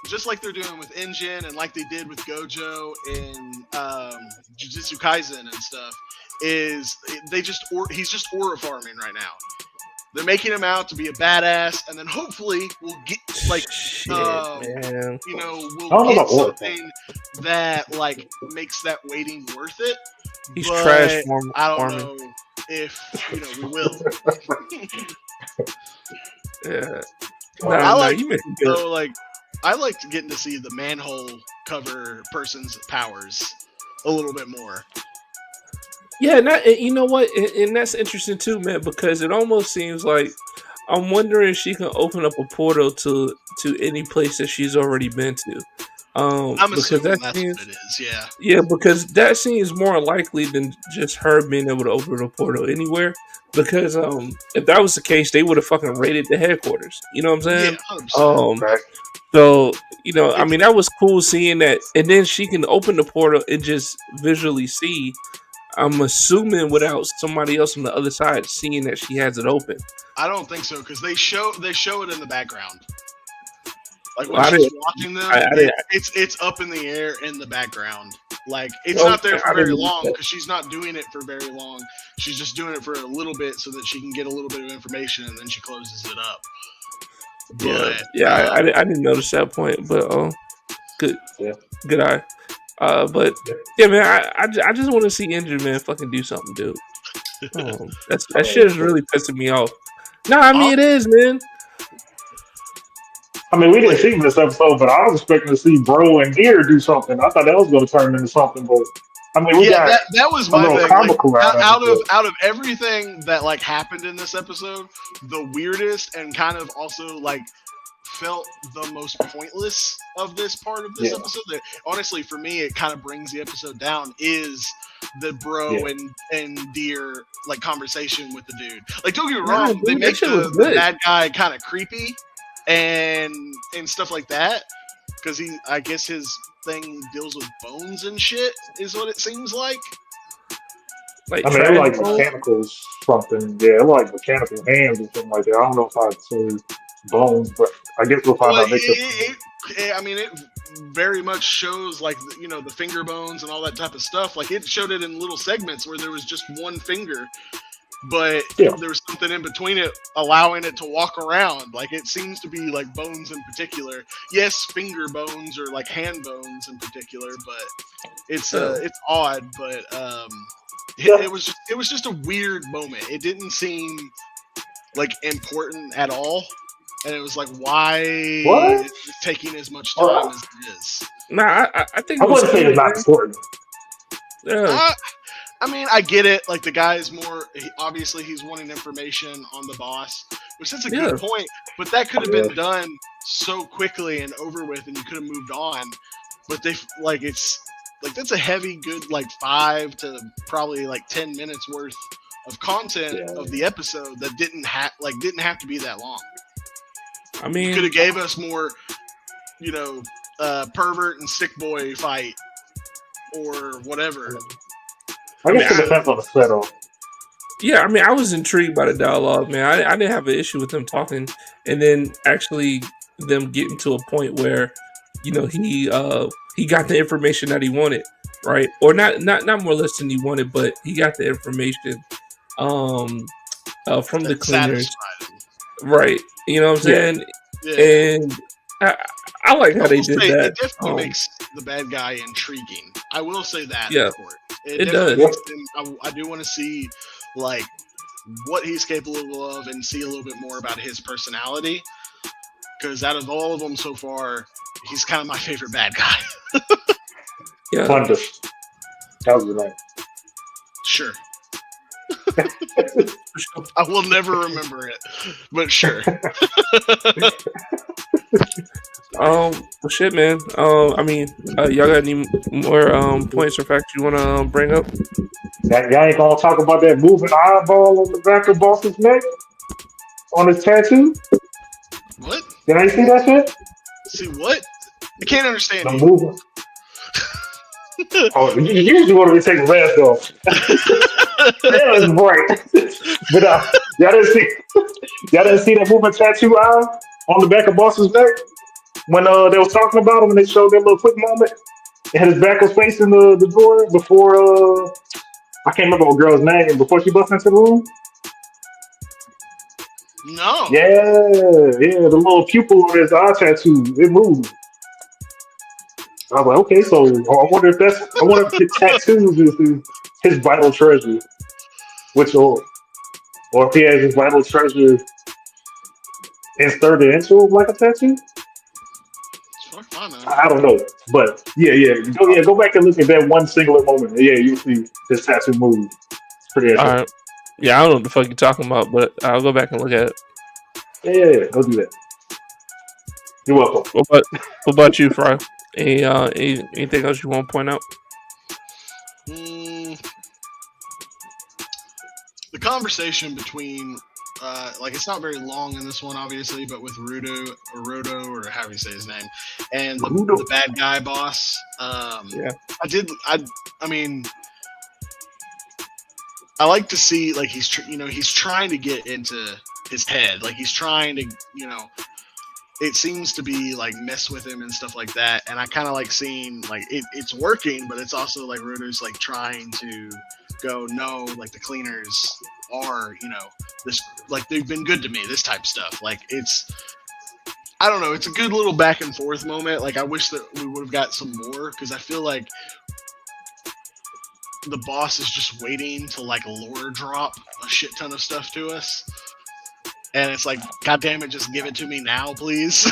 just like they're doing with Engine and like they did with Gojo in Jujutsu Kaisen and stuff. He's just aura farming right now. They're making him out to be a badass, and then hopefully we'll get like, man. you know, we'll get something that like makes that waiting worth it. He's but trash. I don't know if we will. Yeah. I liked getting to see the manhole cover person's powers a little bit more. Yeah, and you know what? And that's interesting too, man, because it almost seems like I'm wondering if she can open up a portal to any place that she's already been to. I'm Because assuming that that's seems what it is. Yeah. yeah, because that seems more likely than just her being able to open a portal anywhere. Because if that was the case, they would have fucking raided the headquarters. You know what I'm Yeah. saying? 100%. Um, Right. so you know, I It's mean, that was cool seeing that, and then she can open the portal and just visually see. I'm assuming without somebody else on the other side seeing that she has it open. I don't think so because they show it in the background. Like Well, when she's watching them, I didn't, it's up in the air in the background. Like it's oh, not there for I very didn't notice long that. because she's not doing it for very long. She's just doing it for a little bit so that she can get a little bit of information and then she closes it up. Yeah, But yeah, I didn't notice that point, but good, Yeah. good eye. But Yeah. yeah, man, I just want to see Injured Man fucking do something, dude. That Oh, shit is really pissing me off. No, I mean I'll- it is, man. I mean, we didn't like see this episode, but I was expecting to see Bro and Deer do something. I thought that was going to turn into something, but I mean, we yeah, got that was a my little thing. Like comical out of it. out of everything that like happened in this episode, the weirdest and kind of also like felt the most pointless of this part of this Yeah. episode. That honestly, for me, it kind of brings the episode down. Is the Bro Yeah. and Deer like conversation with the dude? Like, don't get me Nah, wrong, they dude, that make shit was the good. bad guy kind of creepy and stuff like that because I guess his thing deals with bones and shit is what it seems like. Like I mean, they're trash like ball. mechanical something. Yeah, they're like mechanical hands or something like that. I don't know if I'd say bones, but I guess we'll find Well, out next episode. I mean, it very much shows like the finger bones and all that type of stuff. Like it showed it in little segments where there was just one finger, but Yeah. there was something in between it allowing it to walk around. Like it seems to be like bones in particular. Yes, finger bones or like hand bones in particular, but it's odd. But Yeah. it was just a weird moment. It didn't seem like important at all. And it was like, why What? is it taking as much time as it is? Nah, I think I it was wouldn't say cool, it's not man. important. Yeah. I mean, I get it. Like the guy is more obviously he's wanting information on the boss, which is a Yeah. good point. But that could have been done so quickly and over with, and you could have moved on. But they like it's like that's a heavy, good like 5 to probably like 10 minutes worth of content Yeah. of the episode that didn't have to be that long. I You mean, could have gave us more, pervert and sick boy fight or whatever. I guess mean, it depends on the setup. yeah, I mean, I was intrigued by the dialogue, man. I didn't have an issue with them talking, and then actually them getting to a point where, he got the information that he wanted, right? Or not more or less than he wanted, but he got the information, from the That cleaners, satisfied him. right? You know what I'm Yeah. saying? Yeah. And I like how I they will did say, that. it definitely makes the bad guy intriguing. I will say that. Yeah. For It definitely does. makes him, I do want to see like what he's capable of and see a little bit more about his personality. Because out of all of them so far, he's kind of my favorite bad guy. Yeah. Thunder. That was the name. Sure. I will never remember it, but sure. Well, shit, man. I mean, y'all got any more points or facts you want to bring up? Y'all ain't gonna talk about that moving eyeball on the back of Boss's neck on his tattoo? What? Did I see that shit? See what? I can't understand The you. moving. Oh, you usually want to be taking mask off. That was bright. But y'all didn't see that moving tattoo eye on the back of Boss's neck when they was talking about him and they showed that little quick moment and his back was facing the door before I can't remember what girl's name before she busted into the room. No. Yeah, the little pupil on his eye tattoo, it moved. I was like, okay, so I wonder if the tattoos is his vital treasure, or if he has his vital treasure inserted into him like a tattoo. It's I know. I don't know, but go back and look at that one singular moment. Yeah, you'll see his tattoo move. It's pretty All interesting. right. Yeah, I don't know what the fuck you're talking about, but I'll go back and look at it. Yeah, go do that. You're welcome. What about you, Fry? Anything else you want to point out? The conversation between, like, it's not very long in this one, obviously, but with Rodo, or however you say his name, and the bad guy boss. Yeah. I mean, I like to see, like, he's trying to get into his head, like he's trying to, it seems to be like mess with him and stuff like that, and I kind of like seeing like it's working, but it's also like Roto's like trying to go, no, like the cleaners are, this, like they've been good to me, this type of stuff. Like I don't know, it's a good little back and forth moment. Like I wish that we would have got some more, because I feel like the boss is just waiting to like lore drop a shit ton of stuff to us. And it's like, God damn it, just give it to me now, please.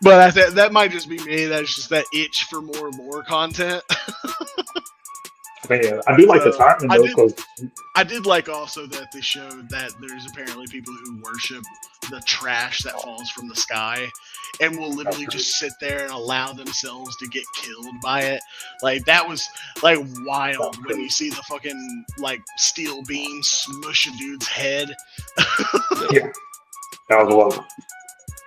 But that might just be me. That's just that itch for more lore content. Man, I do like the timing though. I did like also that they showed that there's apparently people who worship the trash that falls from the sky and will literally just sit there and allow themselves to get killed by it. Like that was like wild when you see the fucking like steel beam smush a dude's head. Yeah, that was wild.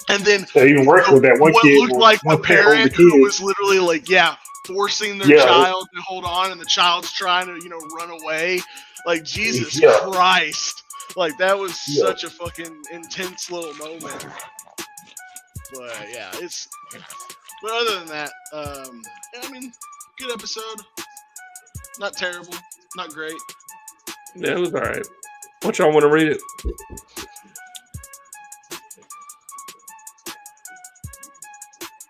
And then so even worse with that one what kid, looked like the parent who was literally like, forcing their child to hold on, and the child's trying to, run away. Like, Jesus Christ. Like, that was such a fucking intense little moment. But, yeah, but other than that, I mean, good episode. Not terrible. Not great. Yeah, it was alright. What y'all want to read it?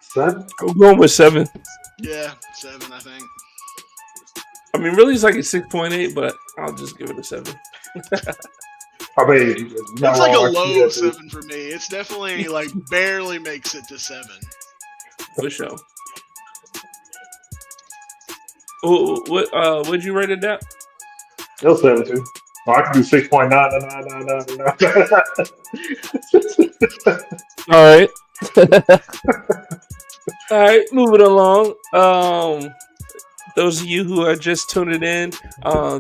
Seven? I'm going with 7. Yeah, 7, I think. I mean, really, it's like a 6.8, but I'll just give it a 7. I mean, it's like a low 7 for me. It's definitely like barely makes it to 7. For sure. What'd you rate it at? It was 7 too. Oh, I can do 6.99999. All right. All right, moving along. Those of you who are just tuning in,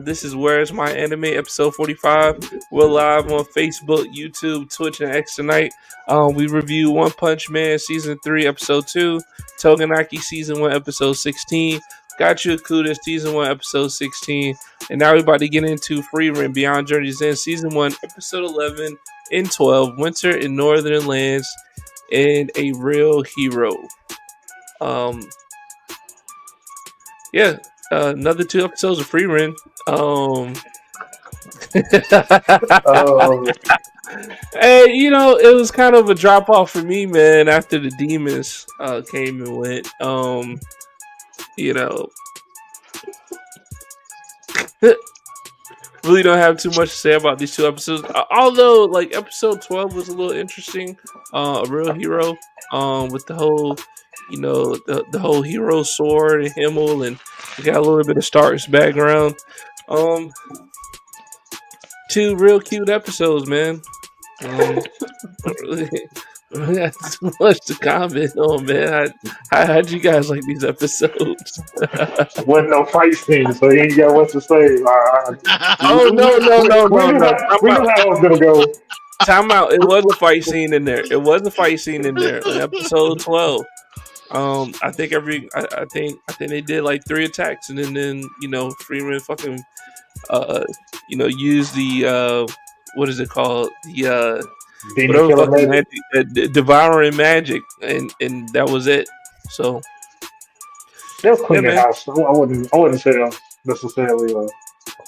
this is Where's My Anime, episode 45. We're live on Facebook, YouTube, Twitch, and X tonight. We review One Punch Man season 3, episode 2, Toganaki season 1, episode 16, Gachu Akuda season 1, episode 16, and now we're about to get into Free Ren Beyond Journey's End season 1, episode 11 and 12, Winter in Northern Lands, and A Real Hero. Another 2 episodes of Free Ren. Hey, it was kind of a drop off for me, man, after the demons came and went. Really don't have too much to say about these 2 episodes. Although, like, episode 12 was a little interesting. A Real Hero, with the whole, the whole hero sword and Himmel, and we got a little bit of Stark's background. 2 real cute episodes, man. Don't really got too much to comment on, man. How'd you guys like these episodes? Wasn't no fight scene, so you ain't got what to say. No. We knew how it was gonna go. Time out. It was a fight scene in there. On episode 12. I think they did like 3 attacks, and then Freeman fucking used the what is it called, the whatever fucking magic, devouring magic, and that was it. So they was cleaning the house. I wouldn't say necessarily a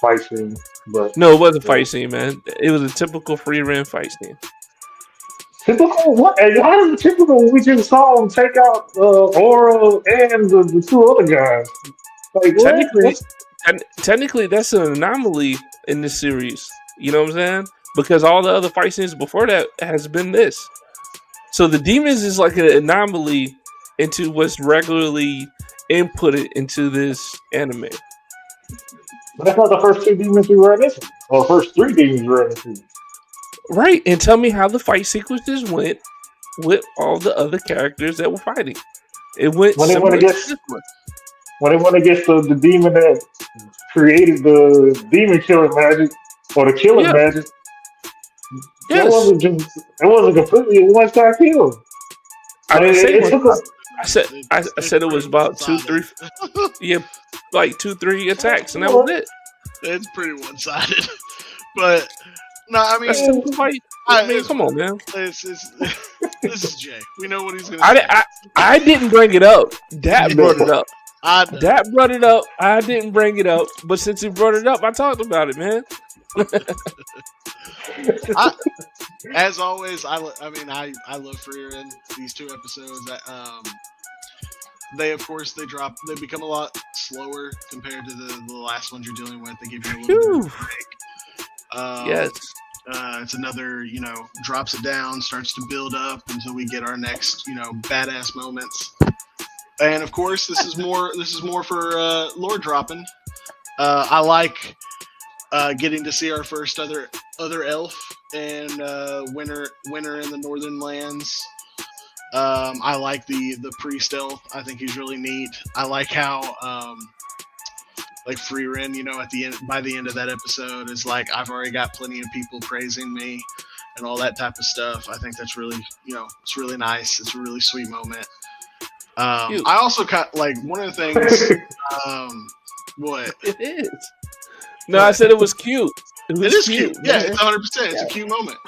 fight scene, but no, it wasn't a fight scene, man. It was a typical Free Ren fight scene. Typical what? And how is it typical when we just saw him take out Aura and the 2 other guys? Like, technically, that's an anomaly in this series. You know what I'm saying? Because all the other fight scenes before that has been this. So the demons is like an anomaly into what's regularly inputted into this anime. But that's not the first two demons we run into, or the first three demons we run into. Right, and tell me how the fight sequences went with all the other characters that were fighting. It went When they went similar to against this one. the demon that created the demon killing magic or the killing Yeah, magic, yes. it wasn't completely a one shot kill. I Like didn't say it one. took us. I said it was pretty about 2, 3. one-sided. Yeah, like 2, 3 attacks, and that was it. It's pretty one-sided. But no, I That's mean, simple fight. I mean, come on, man. this is Jay. We know what he's gonna I, say. I didn't bring it up. Dat brought it up. I know. Dat brought it up. I didn't bring it up, but since he brought it up, I talked about it, man. As always, I love Freerin. These two episodes. They become a lot slower compared to the last ones you're dealing with. They give you a little bit of a break. Yes. It's another, drops it down, starts to build up until we get our next, badass moments. And of course, this is more for lore dropping. I like getting to see our first other elf and winter in the northern lands. I like the priest elf. I think he's really neat. I like how like Freerin, by the end of that episode is like, I've already got plenty of people praising me and all that type of stuff. I think that's really, it's really nice. It's a really sweet moment. I also like one of the things. What? It is. No, I said it was cute. It is cute. Yeah, it's 100%. It's a cute moment.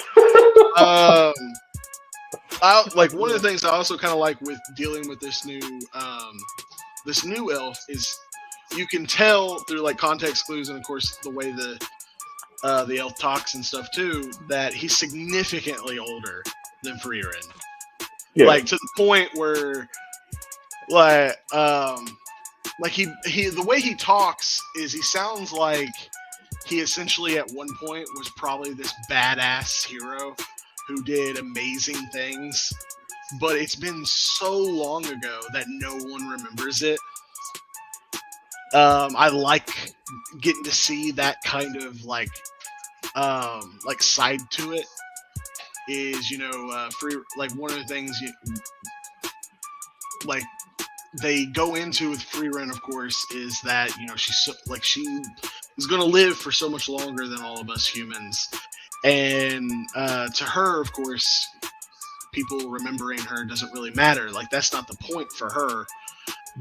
Like one of the things I also kind of like with dealing with this new elf is you can tell through like context clues and of course the way the elf talks and stuff too that he's significantly older than Freerin. Yeah. Like to the point where he the way he talks is he sounds like he essentially at one point was probably this badass hero who did amazing things, but it's been so long ago that no one remembers it. I like getting to see that kind of like side to it. Is like one of the things like they go into with Freerin, of course, is that she is going to live for so much longer than all of us humans, and to her, of course, people remembering her doesn't really matter. Like that's not the point for her.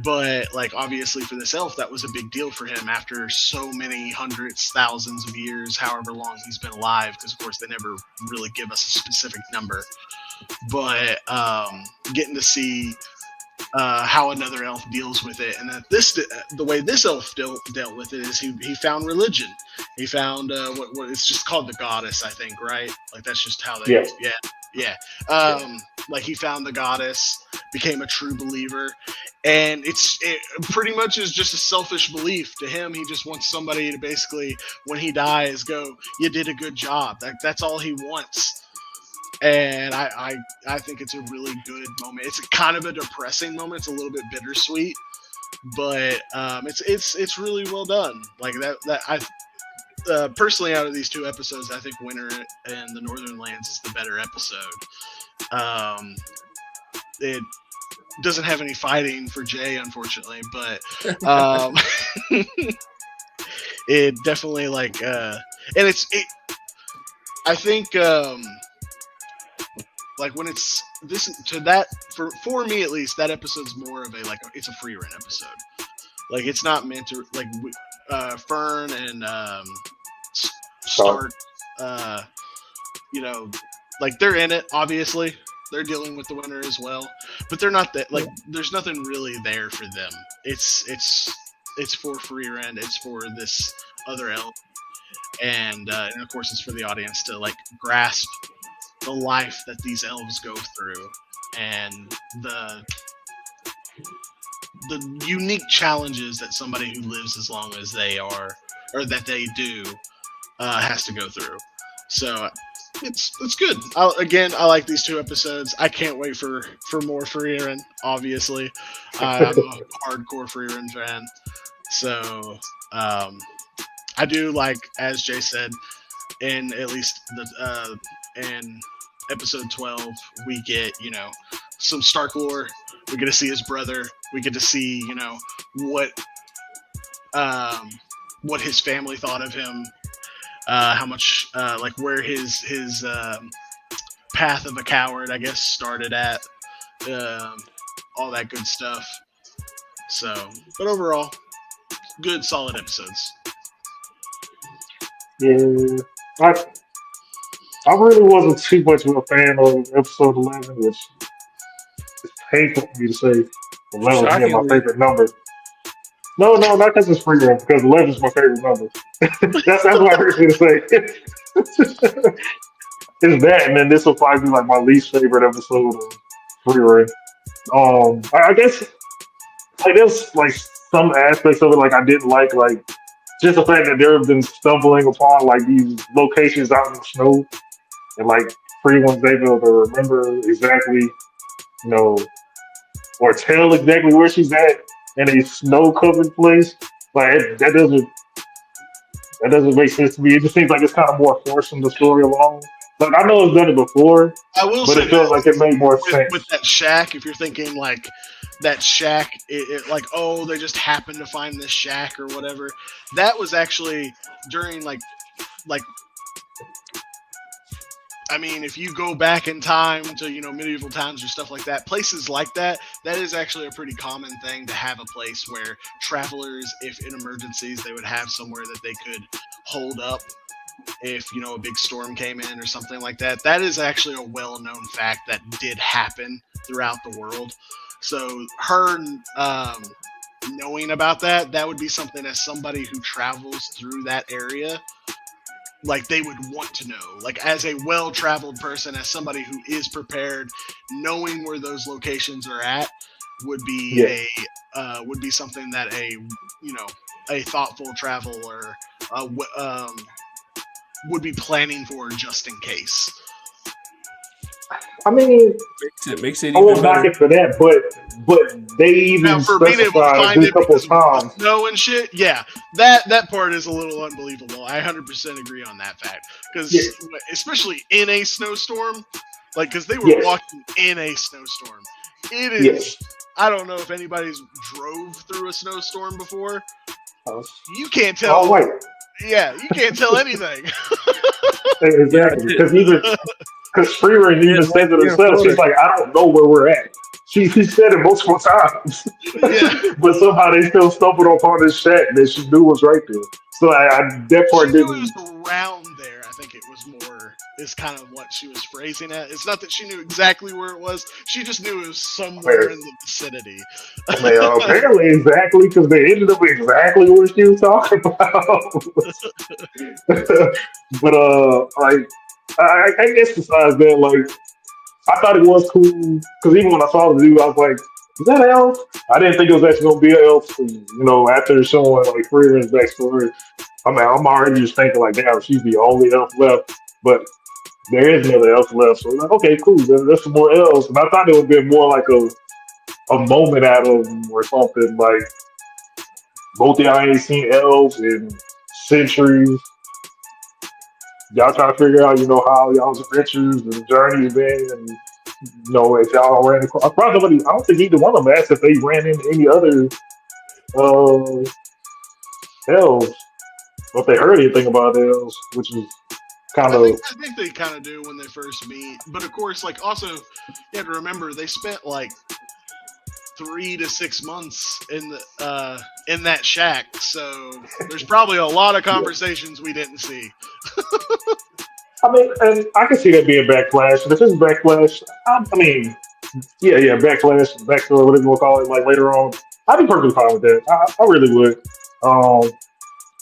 But like obviously for this elf, that was a big deal for him after so many hundreds, thousands of years, however long he's been alive. Because of course they never really give us a specific number. But getting to see how another elf deals with it, and that the way this elf dealt with it is he found religion. He found what it's just called the goddess, I think, right? Like that's just how they yeah. Like he found the goddess, became a true believer, and it pretty much is just a selfish belief to him. He just wants somebody to basically, when he dies, go, "You did a good job." That's all he wants. And I think it's a really good moment. It's kind of a depressing moment. It's a little bit bittersweet, but it's really well done. Like that I personally, out of these two episodes, I think Winter and the Northern Lands is the better episode. It doesn't have any fighting for Jay, unfortunately, but it definitely and I think like when it's this to that for me at least, that episode's more of it's a Freerin episode. Like it's not meant to Fern and Stark, like they're in it. Obviously, they're dealing with the winter as well, but they're not that. Like, there's nothing really there for them. It's for Freerin. It's for this other elf, and of course, it's for the audience to grasp the life that these elves go through and the unique challenges that somebody who lives as long as they are, or that they do, has to go through. So it's good. I like these 2 episodes. I can't wait for more Frieren. Obviously, I'm a hardcore Frieren fan. So I do like, as Jay said, in at least in episode 12, we get some Stark lore. We get to see his brother. We get to see what um, what his family thought of him. How much like where his path of a coward, I guess, started at. Um, all that good stuff. So, but overall, good, solid episodes. Yeah, I I really wasn't too much of a fan of episode 11, which is painful for me to say. 11 was being my Shockingly, favorite number. No, no, not because it's free run, because 11 is my favorite number. That's what I heard you to say. It's that, and then this will probably be like my least favorite episode of free run. I guess like there's like some aspects of it like I didn't like just the fact that they've been stumbling upon like these locations out in the snow and like free one's able to remember exactly, you know, or tell exactly where she's at in a snow covered place. Like that doesn't make sense to me. It just seems like it's kind of more forcing the story along. Like I know it's done it before, I will but say it feels like it this made more with sense. that shack. If you're thinking like that shack, like, oh, they just happened to find this shack or whatever. That was actually during like I mean, if you go back in time to medieval times or stuff like that, places like that, that is actually a pretty common thing to have a place where travelers, if in emergencies, they would have somewhere that they could hold up if a big storm came in or something like that. That is actually a well-known fact that did happen throughout the world. So her knowing about that, that would be something as somebody who travels through that area, like they would want to know, like as a well-traveled person, as somebody who is prepared, knowing where those locations are at would be Yeah. would be something that a thoughtful traveler would be planning for just in case. I mean, makes it I even won't knock better. it for that, but they Now, even for being able to specified a find good it couple of because of the times. snow and shit, yeah, that part is a little unbelievable. I 100% agree on that fact, because Yeah. especially in a snowstorm, like because they were Yes. walking in a snowstorm. It is. Yes. I don't know if anybody's drove through a snowstorm before. Uh, You can't all tell. right. Yeah, you can't tell anything. Yeah, I Exactly. did. Because Freeman Yeah, even says last it year in herself. She's Florida. like, I don't know where we're at. She said it multiple times. Yeah. But somehow they still stumbled upon this shack that she knew was right there. So that She part knew it didn't. was around there. I think it was more is kind of what she was phrasing it. It's not that she knew exactly where it was. She just knew it was somewhere in the vicinity. I mean, apparently exactly because they ended up exactly what she was talking about. But like I guess besides that, like I thought it was cool because even when I saw the dude, I was like, "Is that an elf?" I didn't think it was actually gonna be an elf. 'Cause, after showing like Freeman's backstory, I mean, I'm already just thinking like, "Damn, she's the only elf left." But there is another elf left, so I'm like, okay, cool. There's some more elves, and I thought it would be more like a moment out of them or something like both of y'all ain't seen elves in centuries. Y'all trying to figure out, how y'all's adventures and journeys been, and if y'all ran across. Probably, I don't think either one of them asked if they ran into any other uh, elves, or if they heard anything about elves, which is kind of I think they kind of do when they first meet. But of course, like also, you have to remember they spent like 3 to 6 months in that shack. So there's probably a lot of conversations we didn't see. I mean, and I can see that being backlash. And if it's backlash, I mean, yeah, backlash, backstory, whatever you want to call it, like later on, I'd be perfectly fine with that. I really would.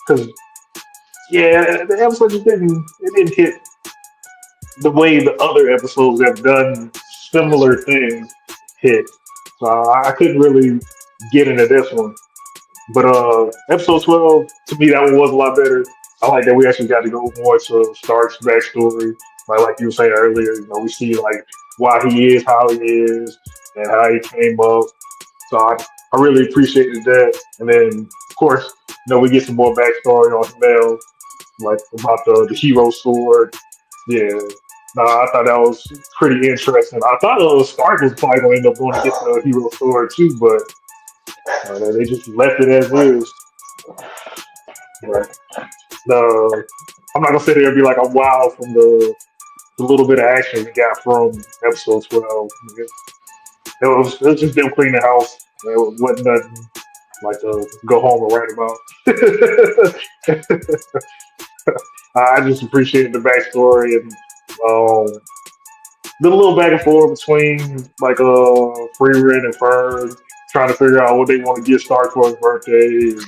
Because yeah, the episode just didn't hit the way the other episodes have done similar things hit. So I couldn't really get into this one. But episode 12, to me, that one was a lot better. I like that we actually got to go more to Stark's backstory. like you were saying earlier, we see like why he is how he is and how he came up. So I really appreciated that. And then of course, we get some more backstory on Mel, like about the hero sword. Yeah. No, I thought that was pretty interesting. I thought Stark was probably going to end up going to get the hero sword too, but they just left it as is. But I'm not gonna sit here and be like I'm wow from the little bit of action we got from episode 12. It was just them cleaning the house. It wasn't nothing like to go home and write about. I just appreciated the backstory and the little back and forth between like Freeman and Fern trying to figure out what they want to get Stark for his birthday and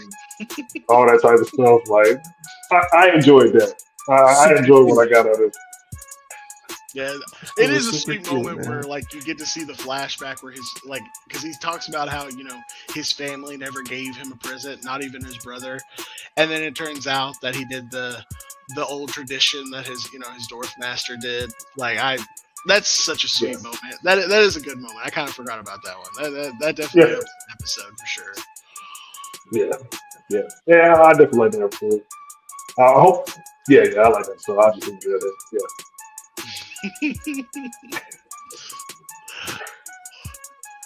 all that type of stuff. Like I enjoyed that. I enjoyed what I got out of it. Yeah, it is a sweet moment where like you get to see the flashback where his because he talks about how his family never gave him a present, not even his brother, and then it turns out that he did the old tradition that his his dwarf master did. That's such a sweet moment. That is a good moment. I kind of forgot about that one. That definitely helps the episode for sure. Yeah. I definitely like that episode. I hope. Yeah, I like that. So I just enjoyed it. Yeah.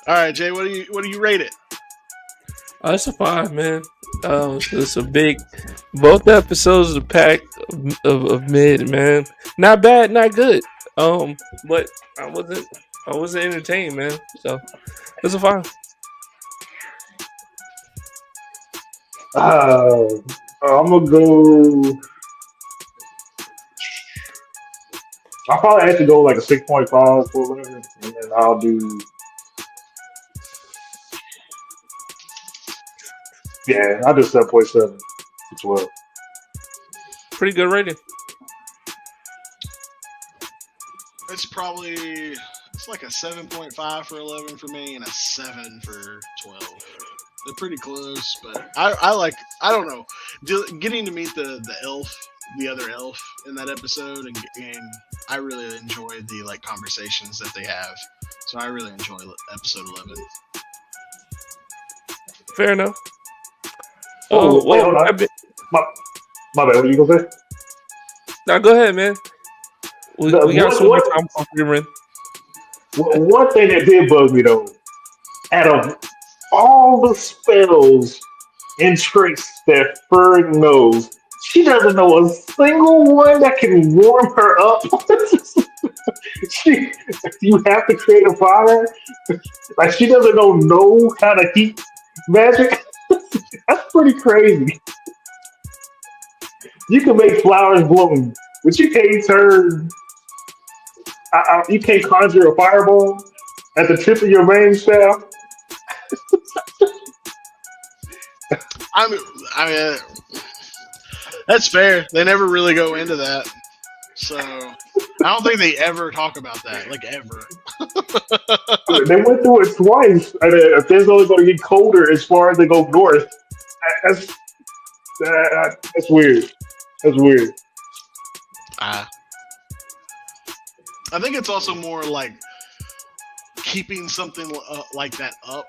All right, Jay, what do you rate it? It's a 5, man. It's a big. Both episodes are packed of mid, man. Not bad, not good. But I wasn't entertained, man. So it's a 5. I'm gonna go. I'll probably have to go like a 6.5 for 11, and then I'll do. Yeah, I'll do 7.7 as well. Pretty good rating. It's like a 7.5 for 11 for me and a 7 for 12. They're pretty close, but I don't know, getting to meet the other elf in that episode, and I really enjoyed the conversations that they have. So I really enjoy episode 11. Fair enough. Wait, hold on. My bad. What are you gonna say? Now go ahead, man. We got some more time for Freeman. One thing that did bug me though, out of all the spells and tricks that Fern knows, she doesn't know a single one that can warm her up. You have to create a fire. She doesn't know no kind of heat magic. That's pretty crazy. You can make flowers bloom, but you can't turn. You can't conjure a fireball at the tip of your main staff. I mean, that's fair. They never really go into that, so I don't think they ever talk about that, ever. They went through it twice, and if it's only going to get colder as far as they go north, that's weird. That's weird. I think it's also more keeping something like that up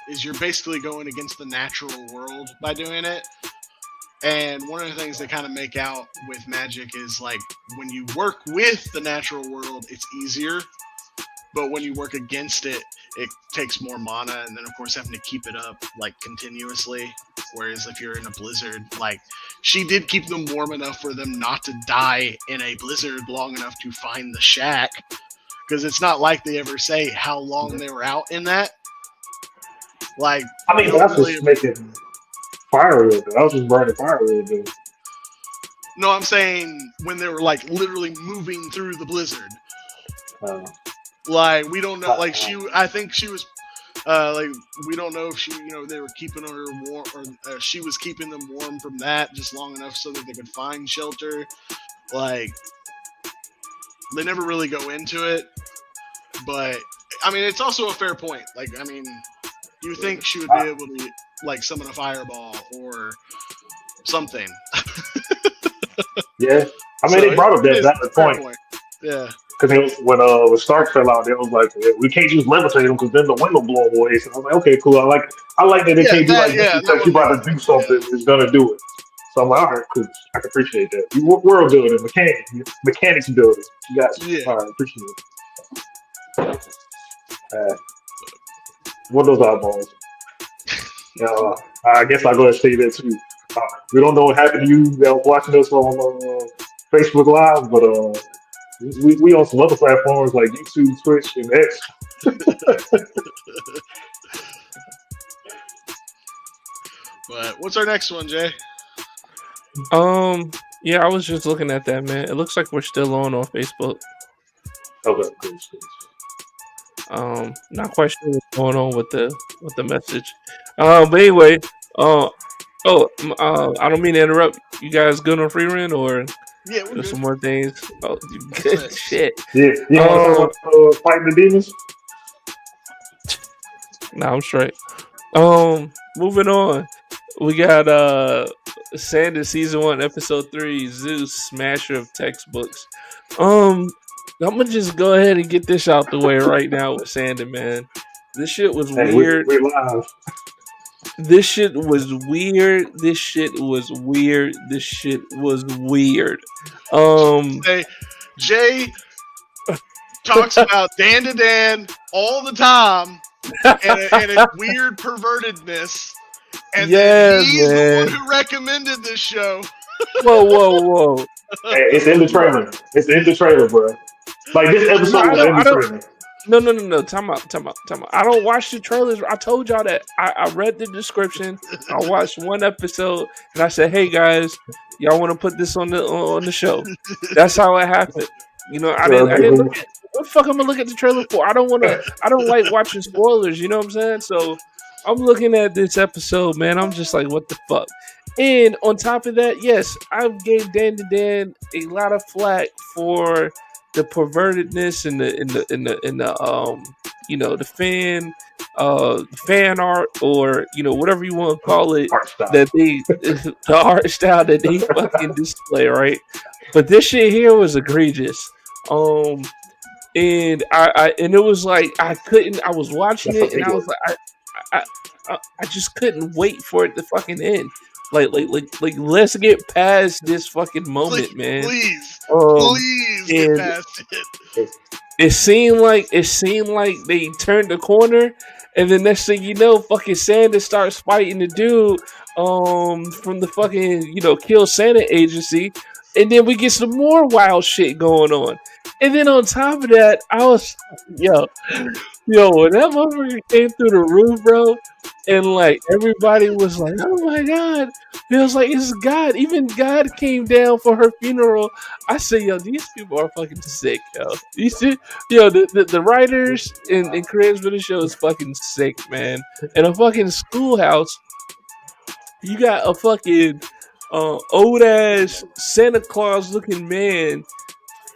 is you're basically going against the natural world by doing it. And one of the things they kind of make out with magic is when you work with the natural world, it's easier. But when you work against it, it takes more mana, and then of course having to keep it up continuously. Whereas if you're in a blizzard, she did keep them warm enough for them not to die in a blizzard long enough to find the shack. Because it's not like they ever say how long they were out in that. That's just making fire with it. I was just burning fire with it. No, I'm saying when they were literally moving through the blizzard. We don't know. I think she was. We don't know if she, they were keeping her warm, or she was keeping them warm from that just long enough so that they could find shelter. They never really go into it, but it's also a fair point. You think she would be able to summon a fireball or something? Yeah, they brought up that point. Yeah. Because when Stark fell out, it was like yeah, we can't just levitate him because then the wind will blow him away. So I was like, okay, cool. I like that they Yeah, can't do like just that because one you're makes about to do sense. something, Yeah. it's gonna do it. So I'm like, all right, cool. I can appreciate that. You world building, mechanics building. You got you. Yeah. All right, appreciate it. What those eyeballs? I guess I'll go ahead and say that too. We don't know what happened to you that was watching us on Facebook Live, but we on some other platforms like YouTube, Twitch, and X. But what's our next one, Jay? Yeah, I was just looking at that, man. It looks like we're still on Facebook. Okay, good. Not quite sure what's going on with the message. But anyway, I don't mean to interrupt. You guys good on free rent or Yeah, we're good. some more things? Oh, good shit. Yeah, you want to talk about fighting the demons? Nah, I'm straight. Moving on. We got Sanders season 1, episode 3, Zeus, Smasher of Textbooks. I'm gonna just go ahead and get this out the way right now with Sander, man. This shit was weird. We're live. This shit was weird. This shit was weird. This shit was weird. Hey, Jay talks about Dan to Dan all the time and a weird pervertedness. And then he's the one who recommended this show. Whoa. Hey, it's in the trailer. It's in the trailer, bro. Like this episode was in the trailer. No. Time out. I don't watch the trailers. I told y'all that. I read the description. I watched one episode, and I said, "Hey guys, y'all want to put this on the show?" That's how it happened. You know, I didn't look at what the fuck I'm gonna look at the trailer for. I don't like watching spoilers. You know what I'm saying? So I'm looking at this episode, man. I'm just like, what the fuck? And on top of that, yes, I gave Dan to Dan a lot of flack for the pervertedness and the you know, the fan art, or you know, whatever you want to call it, that they the art style that they fucking display, right? But this shit here was egregious. And I it was like I was watching it and I was like I just couldn't wait for it to fucking end. Like let's get past this fucking moment, man. Please get past it. It seemed like they turned the corner, and the next thing you know, fucking Santa starts fighting the dude from the fucking, you know, Kill Santa agency, and then we get some more wild shit going on. And then on top of that, I was yo, when that motherfucker came through the roof, bro, and like everybody was like, "Oh my god!" It was like, "It's God." Even God came down for her funeral. I said, "Yo, these people are fucking sick, yo." You see, the writers and creators for the show is fucking sick, man. In a fucking schoolhouse, you got a fucking old ass Santa Claus looking man,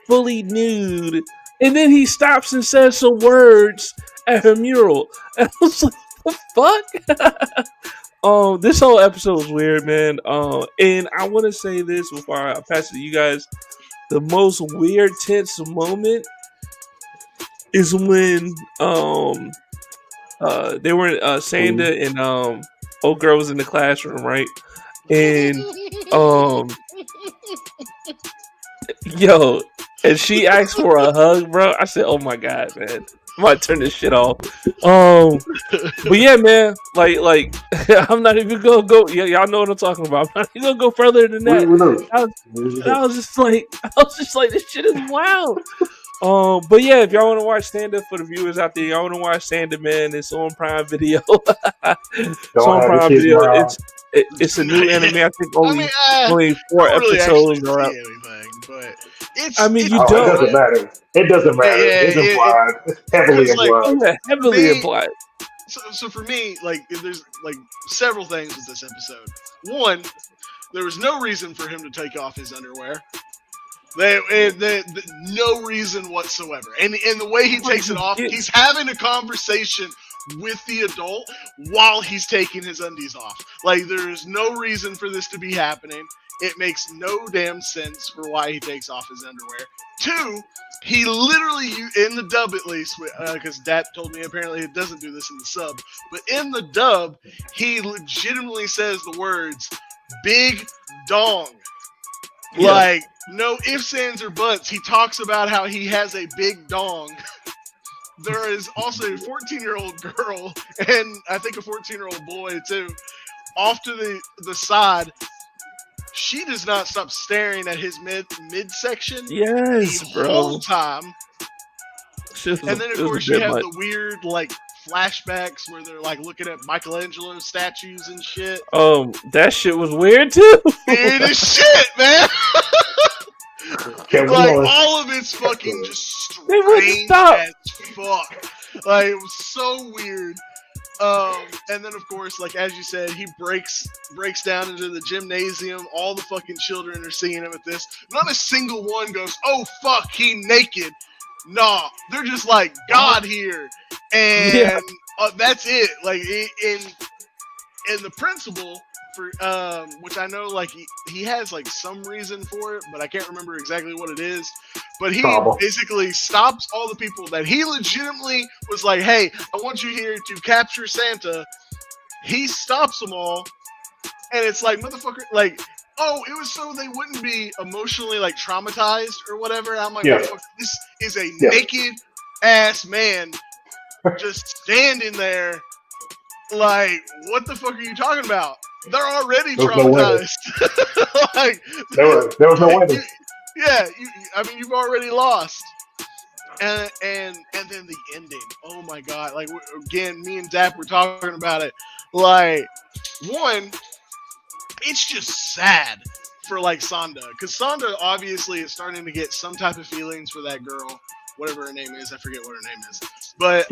fully nude, and then he stops and says some words at her mural. And I was like, the fuck? This whole episode was weird, man. And I want to say this before I pass it to you guys. The most weird, tense moment is when they were Sanda and old girl was in the classroom, right? And yo, and she asked for a hug, bro. I said, "Oh my god, man, I'm about to turn this shit off." But yeah, man, like I'm not even gonna go. Yeah, y'all know what I'm talking about. I'm not even gonna go further than that. I was just like, this shit is wild. But yeah, if y'all want to watch Stand Up, for the viewers out there, y'all want to watch Stand Up, man, it's on Prime Video. It's on Prime Video. It's a new anime. I think only 4 episodes are out. But it doesn't matter. It doesn't matter. It's implied. Heavily implied. Yeah, heavily implied. So for me, like, there's like several things with this episode. One, there was no reason for him to take off his underwear. No reason whatsoever. And the way he takes it off, he's having a conversation with the adult while he's taking his undies off. Like, there is no reason for this to be happening. It makes no damn sense for why he takes off his underwear. 2, he literally, in the dub at least, because Dap told me apparently it doesn't do this in the sub, but in the dub, he legitimately says the words, big dong. Yeah. Like, no ifs, ands, or buts. He talks about how he has a big dong. There is also a 14-year-old girl, and I think a 14-year-old boy, too, off to the side. She does not stop staring at his midsection Yes, the bro. whole time. And then, of course, you have much. the weird, like, flashbacks where they're, like, looking at Michelangelo statues and shit. That shit was weird, too. Weird as shit, man! Kevin Like, Lawrence. all of it's fucking just They wouldn't strange stop. as fuck. Like, it was so weird. And then, of course, like, as you said, he breaks down into the gymnasium. All the fucking children are seeing him at this. Not a single one goes, oh, fuck, he naked. Nah, they're just like, God here. And that's it. Like, in the principal, for which I know, like, he has, like, some reason for it, but I can't remember exactly what it is. But he basically stops all the people that he legitimately was like, hey, I want you here to capture Santa. He stops them all, and it's like, motherfucker, like, oh, it was so they wouldn't be emotionally, like, traumatized or whatever. I'm like, motherfucker, this is a naked ass man just standing there. Like, what the fuck are you talking about? They're already traumatized. Like, there was no winner. I mean, you've already lost. And then the ending. Oh my god! Like, again, me and Dap were talking about it. Like, one, it's just sad for, like, Sonda, because Sonda obviously is starting to get some type of feelings for that girl, whatever her name is. I forget what her name is, but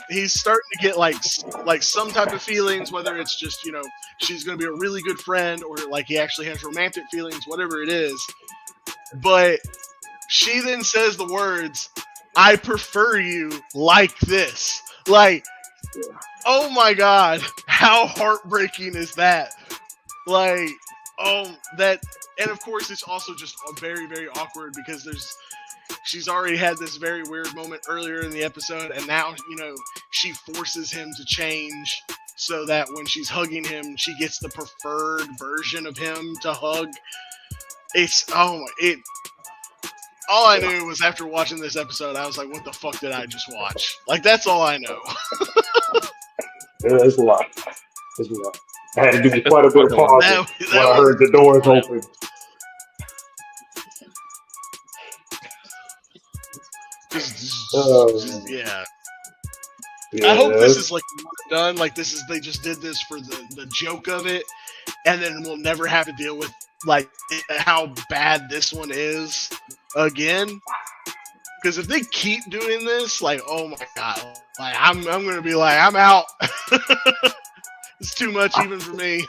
he's starting to get like some type of feelings, whether it's just, you know, she's going to be a really good friend, or like he actually has romantic feelings, whatever it is. But she then says the words, I prefer you like this. Like, oh my god, how heartbreaking is that? Like, that, and of course it's also just very, very awkward because she's already had this very weird moment earlier in the episode, and now, you know, she forces him to change so that when she's hugging him, she gets the preferred version of him to hug. All I knew was after watching this episode, I was like, what the fuck did I just watch? Like, that's all I know. It's a lot. It's a lot. I had to do quite a bit of pausing when I heard the doors open. Yeah. I hope this is, like, done. Like, they just did this for the joke of it, and then we'll never have to deal with, like, how bad this one is again. Because if they keep doing this, like, oh my god, like, I'm gonna be like, I'm out. It's too much even for me.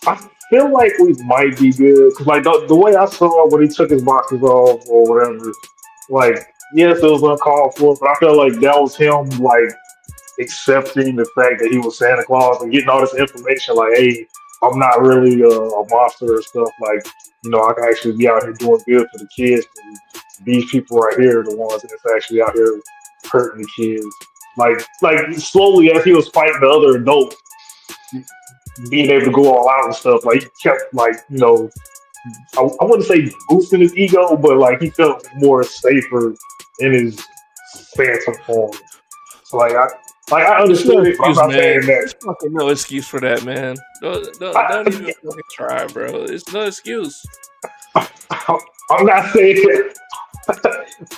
I feel like we might be good, because, like, the way I saw when he took his boxes off or whatever, like, yes, it was uncalled for, but I felt like that was him, like, accepting the fact that he was Santa Claus and getting all this information, like, hey, I'm not really a monster or stuff. Like, you know, I can actually be out here doing good for the kids. And these people right here are the ones that's actually out here hurting the kids. Like slowly as he was fighting the other adults, being able to go all out and stuff. Like, he kept, like, you know, I wouldn't say boosting his ego, but, like, he felt more safer in his Santa form. So, like, I understood it, but I'm not saying that. There's fucking no excuse for that, man. Don't even fucking try, bro. It's no excuse. I'm not saying it.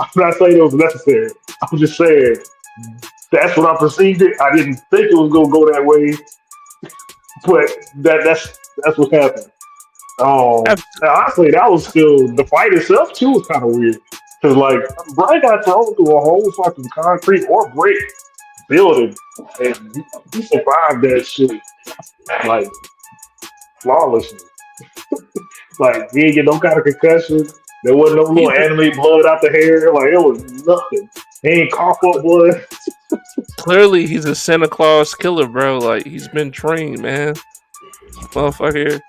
I'm not saying it was necessary. I'm just saying that's what I perceived it. I didn't think it was gonna go that way, but that's what happened. Honestly, that was still the fight itself too was kind of weird because, like, Brian got thrown through a whole fucking concrete or brick building, and he survived that shit like flawlessly. Like, he didn't get no kind of concussion. There wasn't no little anime blood out the hair. Like, it was nothing. He ain't cough up blood. Clearly, he's a Santa Claus killer, bro. Like, he's been trained, man. Motherfucker.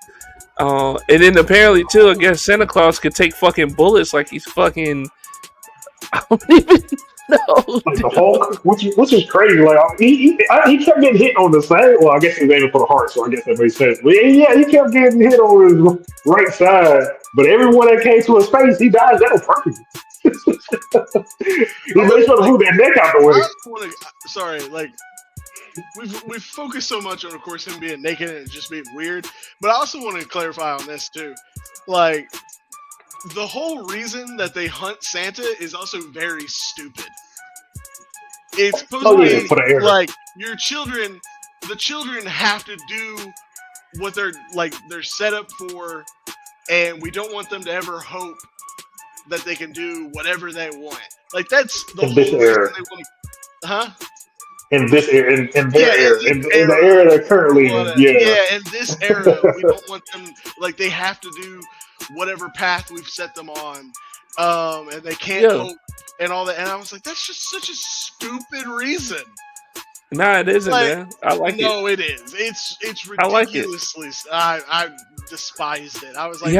And then apparently too, I guess Santa Claus could take fucking bullets like he's fucking. I don't even know. Like the Dude. Hulk, which is crazy. Like he kept getting hit on the side. Well, I guess he was aiming for the heart, so I guess that makes sense. But yeah, he kept getting hit on his right side. But everyone that came to his face, he died that on purpose. He made sure to move that neck out the way. I want to. Sorry, like we've focused so much on, of course, him being naked and it just being weird. But I also want to clarify on this too, like. The whole reason that they hunt Santa is also very stupid. It's supposed to be like your children. The children have to do what they're set up for, and we don't want them to ever hope that they can do whatever they want. Like that's the whole reason they want to, huh? In this era, in their era, in the era they're currently in. Yeah, in this era, we don't want them like they have to do whatever path we've set them on, and they can't hope and all that. And I was like, that's just such a stupid reason. Nah, it isn't, man. I like it. No, it is. It's ridiculously. I despised it. I was like,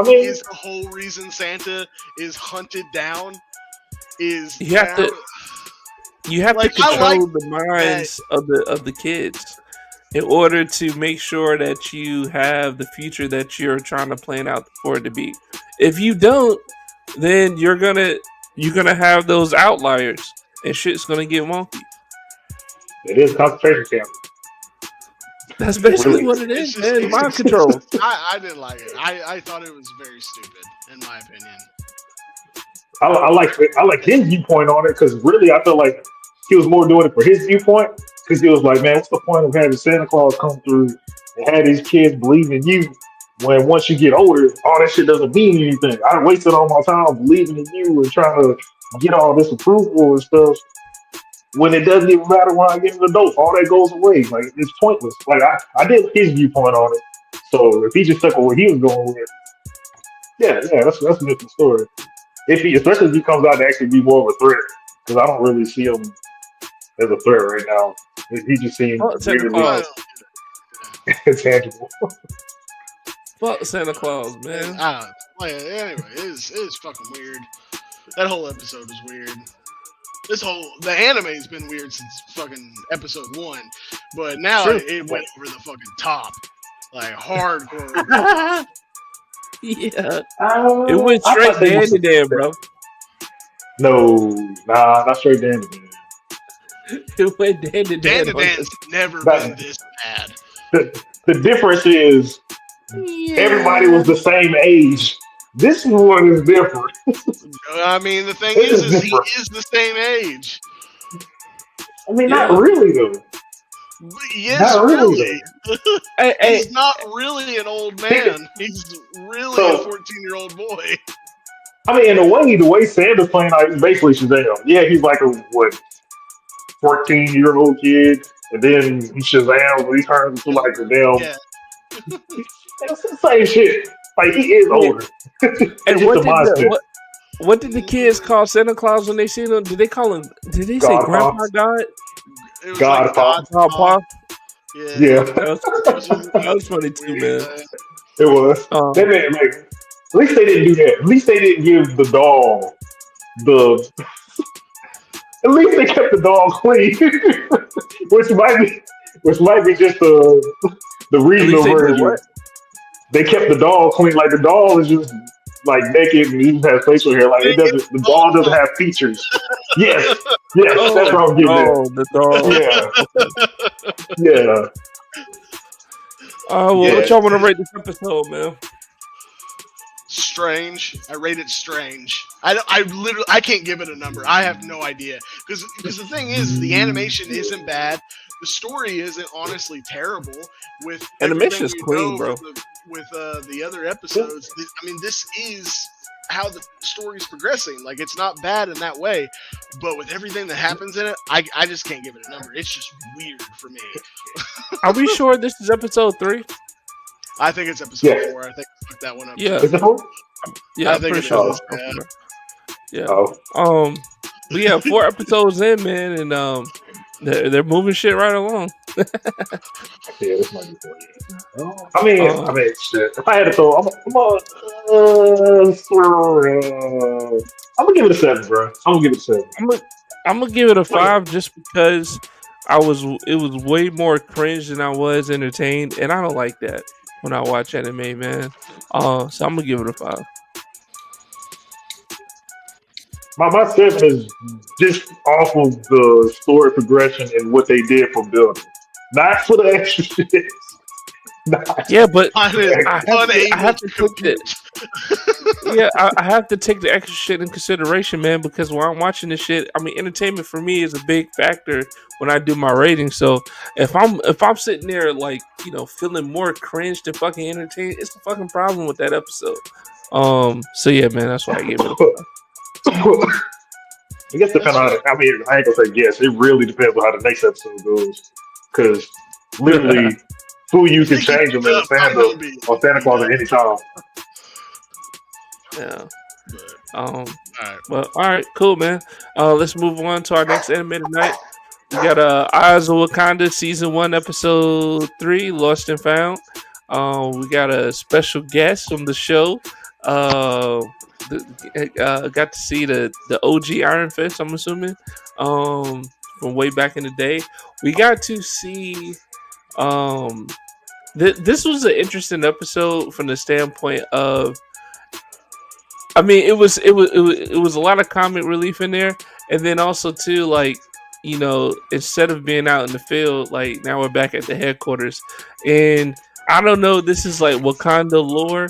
is the whole reason Santa is hunted down. You have to control the minds of the kids in order to make sure that you have the future that you're trying to plan out for it to be. If you don't, then you're gonna have those outliers and shit's gonna get wonky. It is concentration camp. That's basically what it is, man. Mind control. I didn't like it. I thought it was very stupid, in my opinion. I like his viewpoint on it because really I feel like he was more doing it for his viewpoint because he was like, man, what's the point of having Santa Claus come through and have these kids believe in you when once you get older, all that shit doesn't mean anything. I wasted all my time believing in you and trying to get all this approval and stuff. When it doesn't even matter when I get an adult, all that goes away. Like it's pointless. Like I did his viewpoint on it. So if he just stuck with what he was going with, yeah, that's a different story. Especially if he comes out to actually be more of a threat, because I don't really see him as a threat right now. He just seems weirdly intangible. Fuck Santa Claus, man. Anyway, it's fucking weird. That whole episode was weird. The anime's been weird since fucking episode 1, but now it went over the fucking top, like hardcore. Yeah, it went straight down to there, bro. No, not straight down to there. It went down to there. Dan to Dan's never been this bad. The difference is everybody was the same age. This one is different. I mean, the thing is he is the same age. I mean, not really though. Yes, not really. He's not really an old man. He's really a 14-year-old boy. I mean, in a way, the way Santa's playing out, he's basically Shazam. Yeah, he's like a 14-year-old kid, and then he Shazam when he turns into like a damn. Yeah. It's the same shit. Like he is older. And what did the kids call Santa Claus when they seen him? Did they call him? Did they say Grandpa God? It was God. Yeah. That was funny too, man. It was. They made at least they didn't do that. At least they didn't give the doll the. At least they kept the doll clean, which might be just the regional version. They kept the doll clean. Like the doll is just like naked and even has facial hair. Like it doesn't. The doll doesn't have features. Yes, that's what I'm getting at. The doll. Yeah. What y'all want to rate this episode, man? Strange. I rate it strange. I can't give it a number. I have no idea because the thing is, the animation isn't bad. The story isn't honestly terrible. With animation is clean, bro. With the other episodes, I mean, this is how the story's progressing. Like, it's not bad in that way, but with everything that happens in it, I just can't give it a number. It's just weird for me. Are we sure this is episode 3? I think it's episode 4. I think I fucked that one up. Yeah. Is it 4? Yeah, I think it's sure. Yeah. But yeah, 4 episodes in, man, and they're moving shit right along. Yeah, this might be 48. I mean, Um, shit. If I had to throw, I'm gonna give it a 7, bro. I'm gonna give it a 7. I'm gonna I'm gonna give it a 5 just because it was way more cringe than I was entertained, and I don't like that when I watch anime, man. So I'm gonna give it a 5. My 7 is just off of the story progression and what they did for building, not for the extra shit. Not Yeah, but Mine is the I unable have to to take the compute. I have to take the extra shit in consideration, man, because when I'm watching this shit, I mean, entertainment for me is a big factor when I do my rating. So if I'm sitting there like feeling more cringe than fucking entertained, it's the fucking problem with that episode. So yeah, man, that's why I gave it a 5. I guess depending That's on fair. how. I mean, I ain't gonna say yes. It really depends on how the next episode goes, because literally, who you I can think he change them picked in a up Santa Kenobi. or Santa Claus at any time. Yeah. But, Um. all right. Well, all right, cool, man. Let's move on to our next anime tonight. We got Eyes of Wakanda season 1, episode 3, Lost and Found. We got a special guest on the show. Got to see the OG Iron Fist. I'm assuming, from way back in the day. We got to see. Um, this was an interesting episode from the standpoint of, I mean, it was a lot of comic relief in there, and then also too, like, instead of being out in the field, like now we're back at the headquarters, and I don't know, this is like Wakanda lore,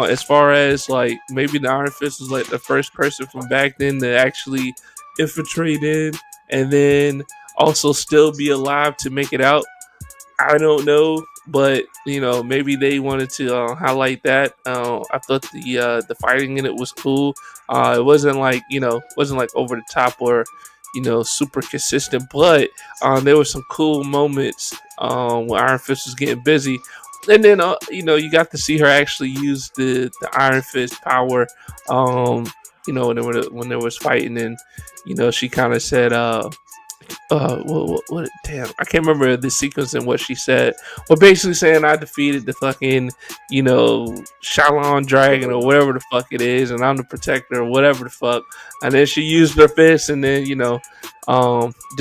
as far as like maybe the Iron Fist was like the first person from back then to actually infiltrate in, and then also still be alive to make it out. I don't know, but maybe they wanted to highlight that. I thought the fighting in it was cool. It wasn't like wasn't like over the top or super consistent, but there were some cool moments when Iron Fist was getting busy, and then you got to see her actually use the Iron Fist power. When there was fighting, and she kind of said what damn, I can't remember the sequence and what she said. Well, basically saying I defeated the fucking Shalon dragon or whatever the fuck it is, and I'm the protector or whatever the fuck. And then she used her fist, and then did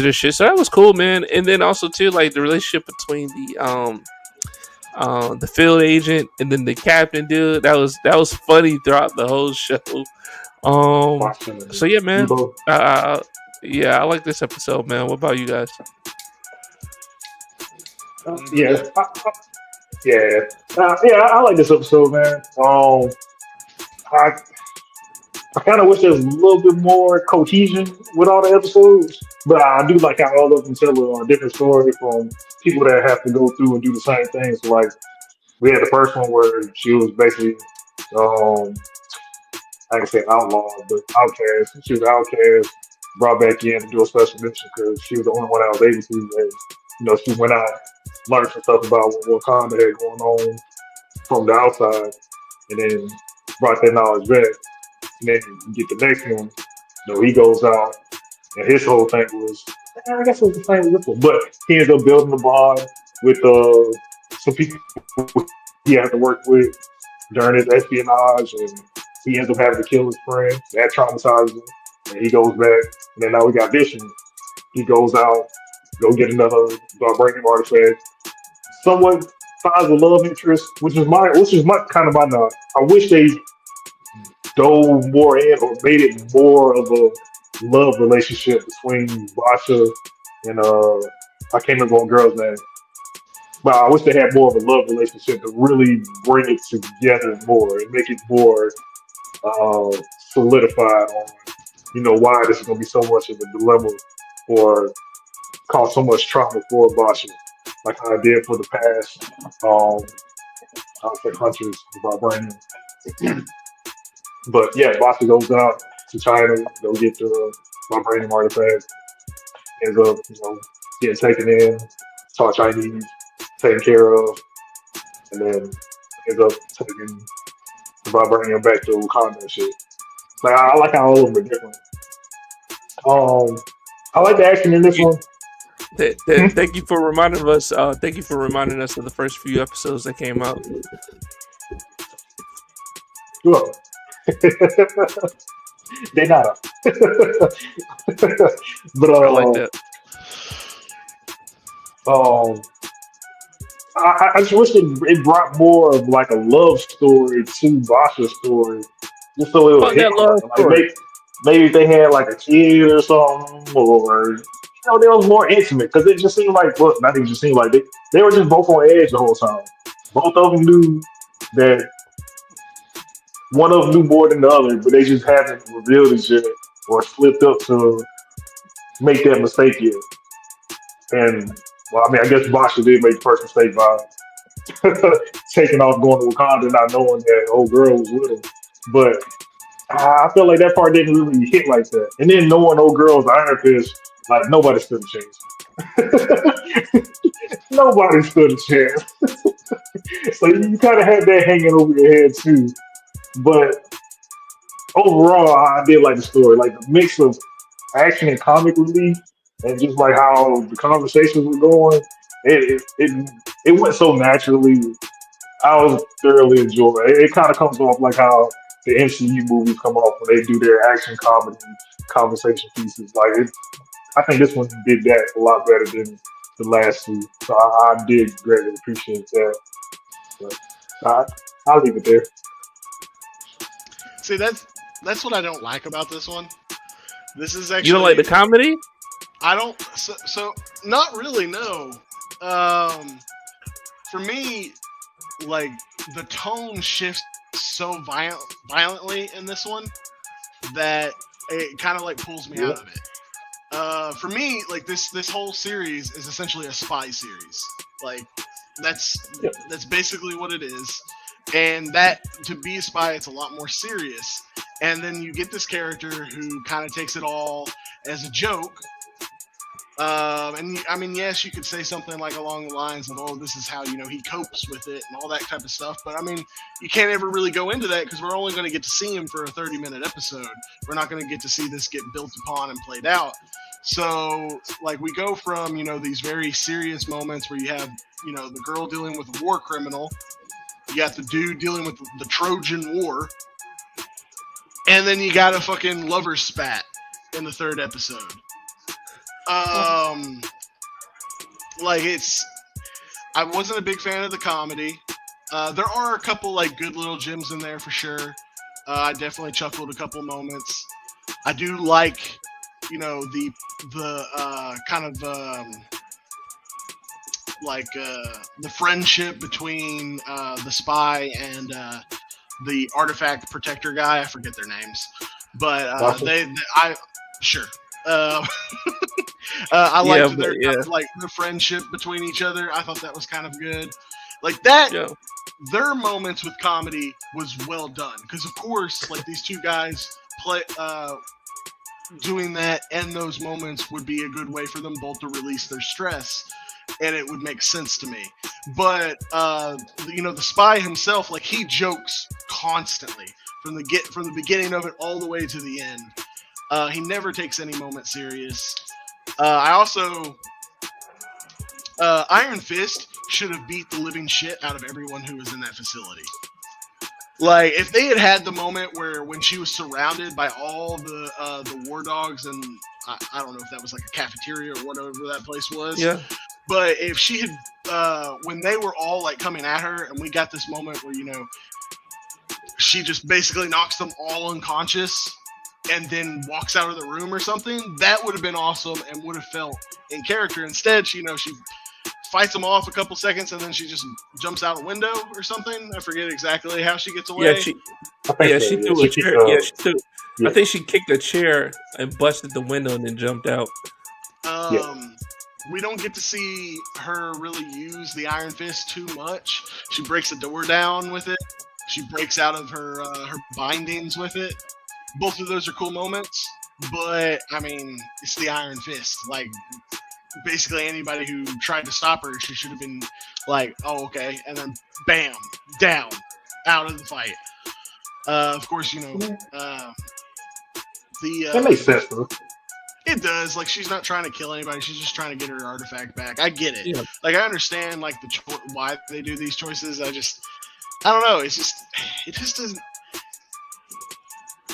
her shit. So that was cool, man. And then also too, like, the relationship between the field agent and then the captain dude, that was funny throughout the whole show. Watching So yeah, man. Debo. Yeah, I like this episode, man. What about you guys? Yeah, yeah, I like this episode, man. I I kind of wish there was a little bit more cohesion with all the episodes, but I do like how all of them tell a different story from people that have to go through and do the same things. So, like, we had the first one where she was basically, um, I can say outlaw, but outcast. She was outcast, brought back in to do a special mission because she was the only one that was able to. And, she went out, learned some stuff about what Wakanda had going on from the outside, and then brought that knowledge back. And then you get the next one, he goes out, and his whole thing was, I guess it was the same with this one, but he ends up building a bond with some people he had to work with during his espionage, and he ends up having to kill his friend. That traumatizes him, and he goes back. And then now we got Vision. He goes out, go get another vibranium artifact. Someone finds a love interest, which is my kind of my nut. I wish they dove more in or made it more of a love relationship between Basha and I can't remember one girl's name. But I wish they had more of a love relationship to really bring it together more and make it more solidified on why this is going to be so much of a dilemma or cause so much trauma for Basha, like how I did for the past I'll say hunters of Vibranium. But yeah, Basha goes out to China, go get the vibranium artifact, ends up, getting taken in, taught Chinese, taken care of, and then ends up taking the vibranium back to Wakanda and shit. Like I like how all of them are different. I like the action in this one. Thank you for reminding us. Thank you for reminding us of the first few episodes that came out. Sure. They not. But I like that. um, I just wish it brought more of like a love story to Basha's story, just so it would Fuck hit that love harder. Like story. maybe if they had like a kid or something, or they was more intimate because it just seemed like, well, not even just seemed like they were just both on edge the whole time. Both of them knew that one of them knew more than the other, but they just haven't revealed it yet or slipped up to make that mistake yet. And well, I mean, I guess Basha did make the first mistake by taking off going to Wakanda, not knowing that old girl was with him. But I feel like that part didn't really hit like that. And then knowing old girl's Iron Fist, like nobody stood a chance. Nobody stood a chance. So you kind of had that hanging over your head too. But overall, I did like the story, like the mix of action and comic relief, and just like how the conversations were going. It went so naturally. I was thoroughly enjoying it. It kind of comes off like how the MCU movies come off when they do their action comedy conversation pieces. Like I think this one did that a lot better than the last two. So I did greatly appreciate that. But I, I'll leave it there. See, that's what I don't like about this one. This is You don't like actually the comedy? I don't so not really no. Um, for me, like the tone shifts so violently in this one that it kind of like pulls me Yeah. out of it. For me, like this whole series is essentially a spy series. Like that's Yeah. that's basically what it is. And that to be a spy, it's a lot more serious. And then you get this character who kind of takes it all as a joke. I mean, yes, you could say something like along the lines of, "Oh, this is how he copes with it" and all that type of stuff. But I mean, you can't ever really go into that because we're only going to get to see him for a 30-minute episode. We're not going to get to see this get built upon and played out. So, like, we go from these very serious moments where you have the girl dealing with a war criminal, you got the dude dealing with the Trojan War, and then you got a fucking lover spat in the third episode. Like I wasn't a big fan of the comedy. There are a couple like good little gems in there for sure. I definitely chuckled a couple moments. I do like, the kind of the friendship between the spy and the artifact protector guy. I forget their names, but I sure. I liked their kind of, like the friendship between each other. I thought that was kind of good. Like that, Yeah. their moments with comedy was well done because, of course, like these two guys play doing that and those moments would be a good way for them both to release their stress, and it would make sense to me. But the spy himself, like he jokes constantly from the beginning of it all the way to the end. He never takes any moment serious. I also Iron Fist should have beat the living shit out of everyone who was in that facility. Like if they had the moment where when she was surrounded by all the war dogs and I don't know if that was like a cafeteria or whatever that place was. Yeah. But if she had when they were all like coming at her and we got this moment where she just basically knocks them all unconscious and then walks out of the room or something, that would have been awesome and would have felt in character. Instead, she fights them off a couple seconds and then she just jumps out a window or something. I forget exactly how she gets away. Yeah, she threw a chair. Yeah, she threw. I think she kicked a chair and busted the window and then jumped out. We don't get to see her really use the Iron Fist too much. She breaks a door down with it. She breaks out of her bindings with it. Both of those are cool moments, but I mean, it's the Iron Fist. Like, basically anybody who tried to stop her, she should have been like, "Oh, okay," and then bam, down, out of the fight. Of course, That makes sense, though. It does. Like, she's not trying to kill anybody. She's just trying to get her artifact back. I get it. Yeah. Like, I understand like why they do these choices. I don't know. It just doesn't.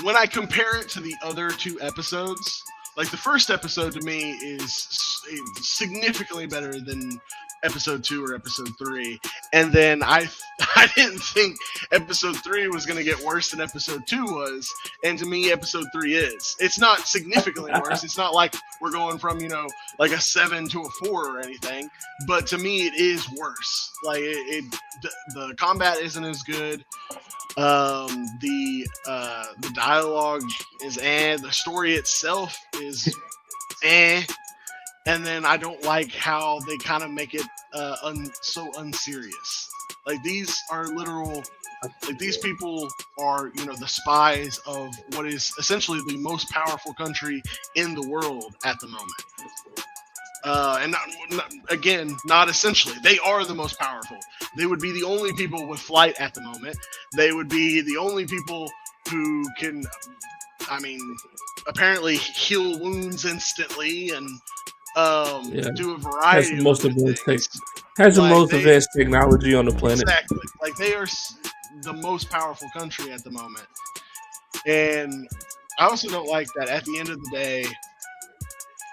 When I compare it to the other two episodes, like the first episode to me is significantly better than episode 2 or episode 3, and then I didn't think episode 3 was going to get worse than episode 2 was, and to me episode 3 is. It's not significantly worse. It's not like we're going from, like a 7 to a 4 or anything, but to me it is worse. Like the combat isn't as good. The dialogue is the story itself is and then I don't like how they kind of make it so unserious. Like, these are literal, like, these people are, the spies of what is essentially the most powerful country in the world at the moment. And not essentially. They are the most powerful. They would be the only people with flight at the moment. They would be the only people who can, apparently heal wounds instantly and do a variety has the most of advanced things. Has the most advanced technology on the planet. Exactly. Like, they are the most powerful country at the moment. And I also don't like that at the end of the day,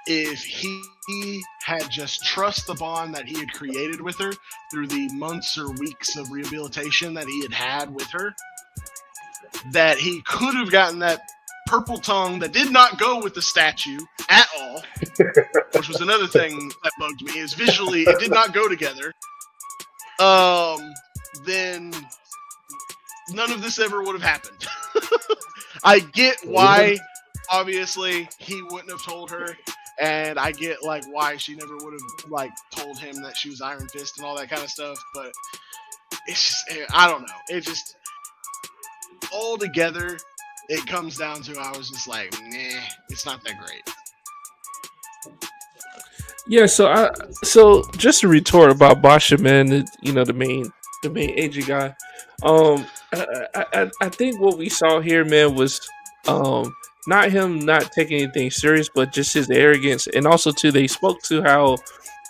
if he had just trust the bond that he had created with her through the months or weeks of rehabilitation that he had with her, that he could have gotten that purple tongue that did not go with the statue at all, which was another thing that bugged me, is visually it did not go together, then none of this ever would have happened. I get why, obviously, he wouldn't have told her, and I get, like, why she never would have, like, told him that she was Iron Fist and all that kind of stuff, but it's just, I don't know. It just, all together, it comes down to, I was just like, nah, it's not that great. Yeah, so just to retort about Basha, man, the main agent guy. I think what we saw here, man, was not him not taking anything serious, but just his arrogance, and also too they spoke to how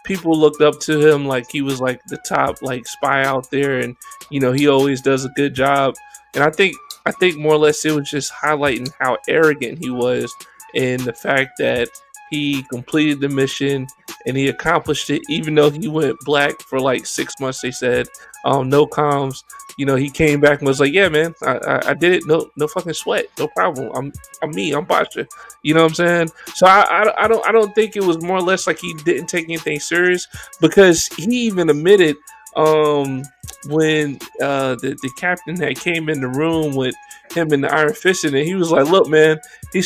people looked up to him like he was like the top like spy out there, and he always does a good job. And I think more or less it was just highlighting how arrogant he was, and the fact that he completed the mission and he accomplished it, even though he went black for like 6 months. They said, no comms. He came back and was like, "Yeah, man, I did it. No fucking sweat. No problem. I'm me. I'm Basha." You know what I'm saying? So I don't think it was more or less like he didn't take anything serious, because he even admitted when the captain that came in the room with him and the Iron Fist in it, he was like, "Look, man," he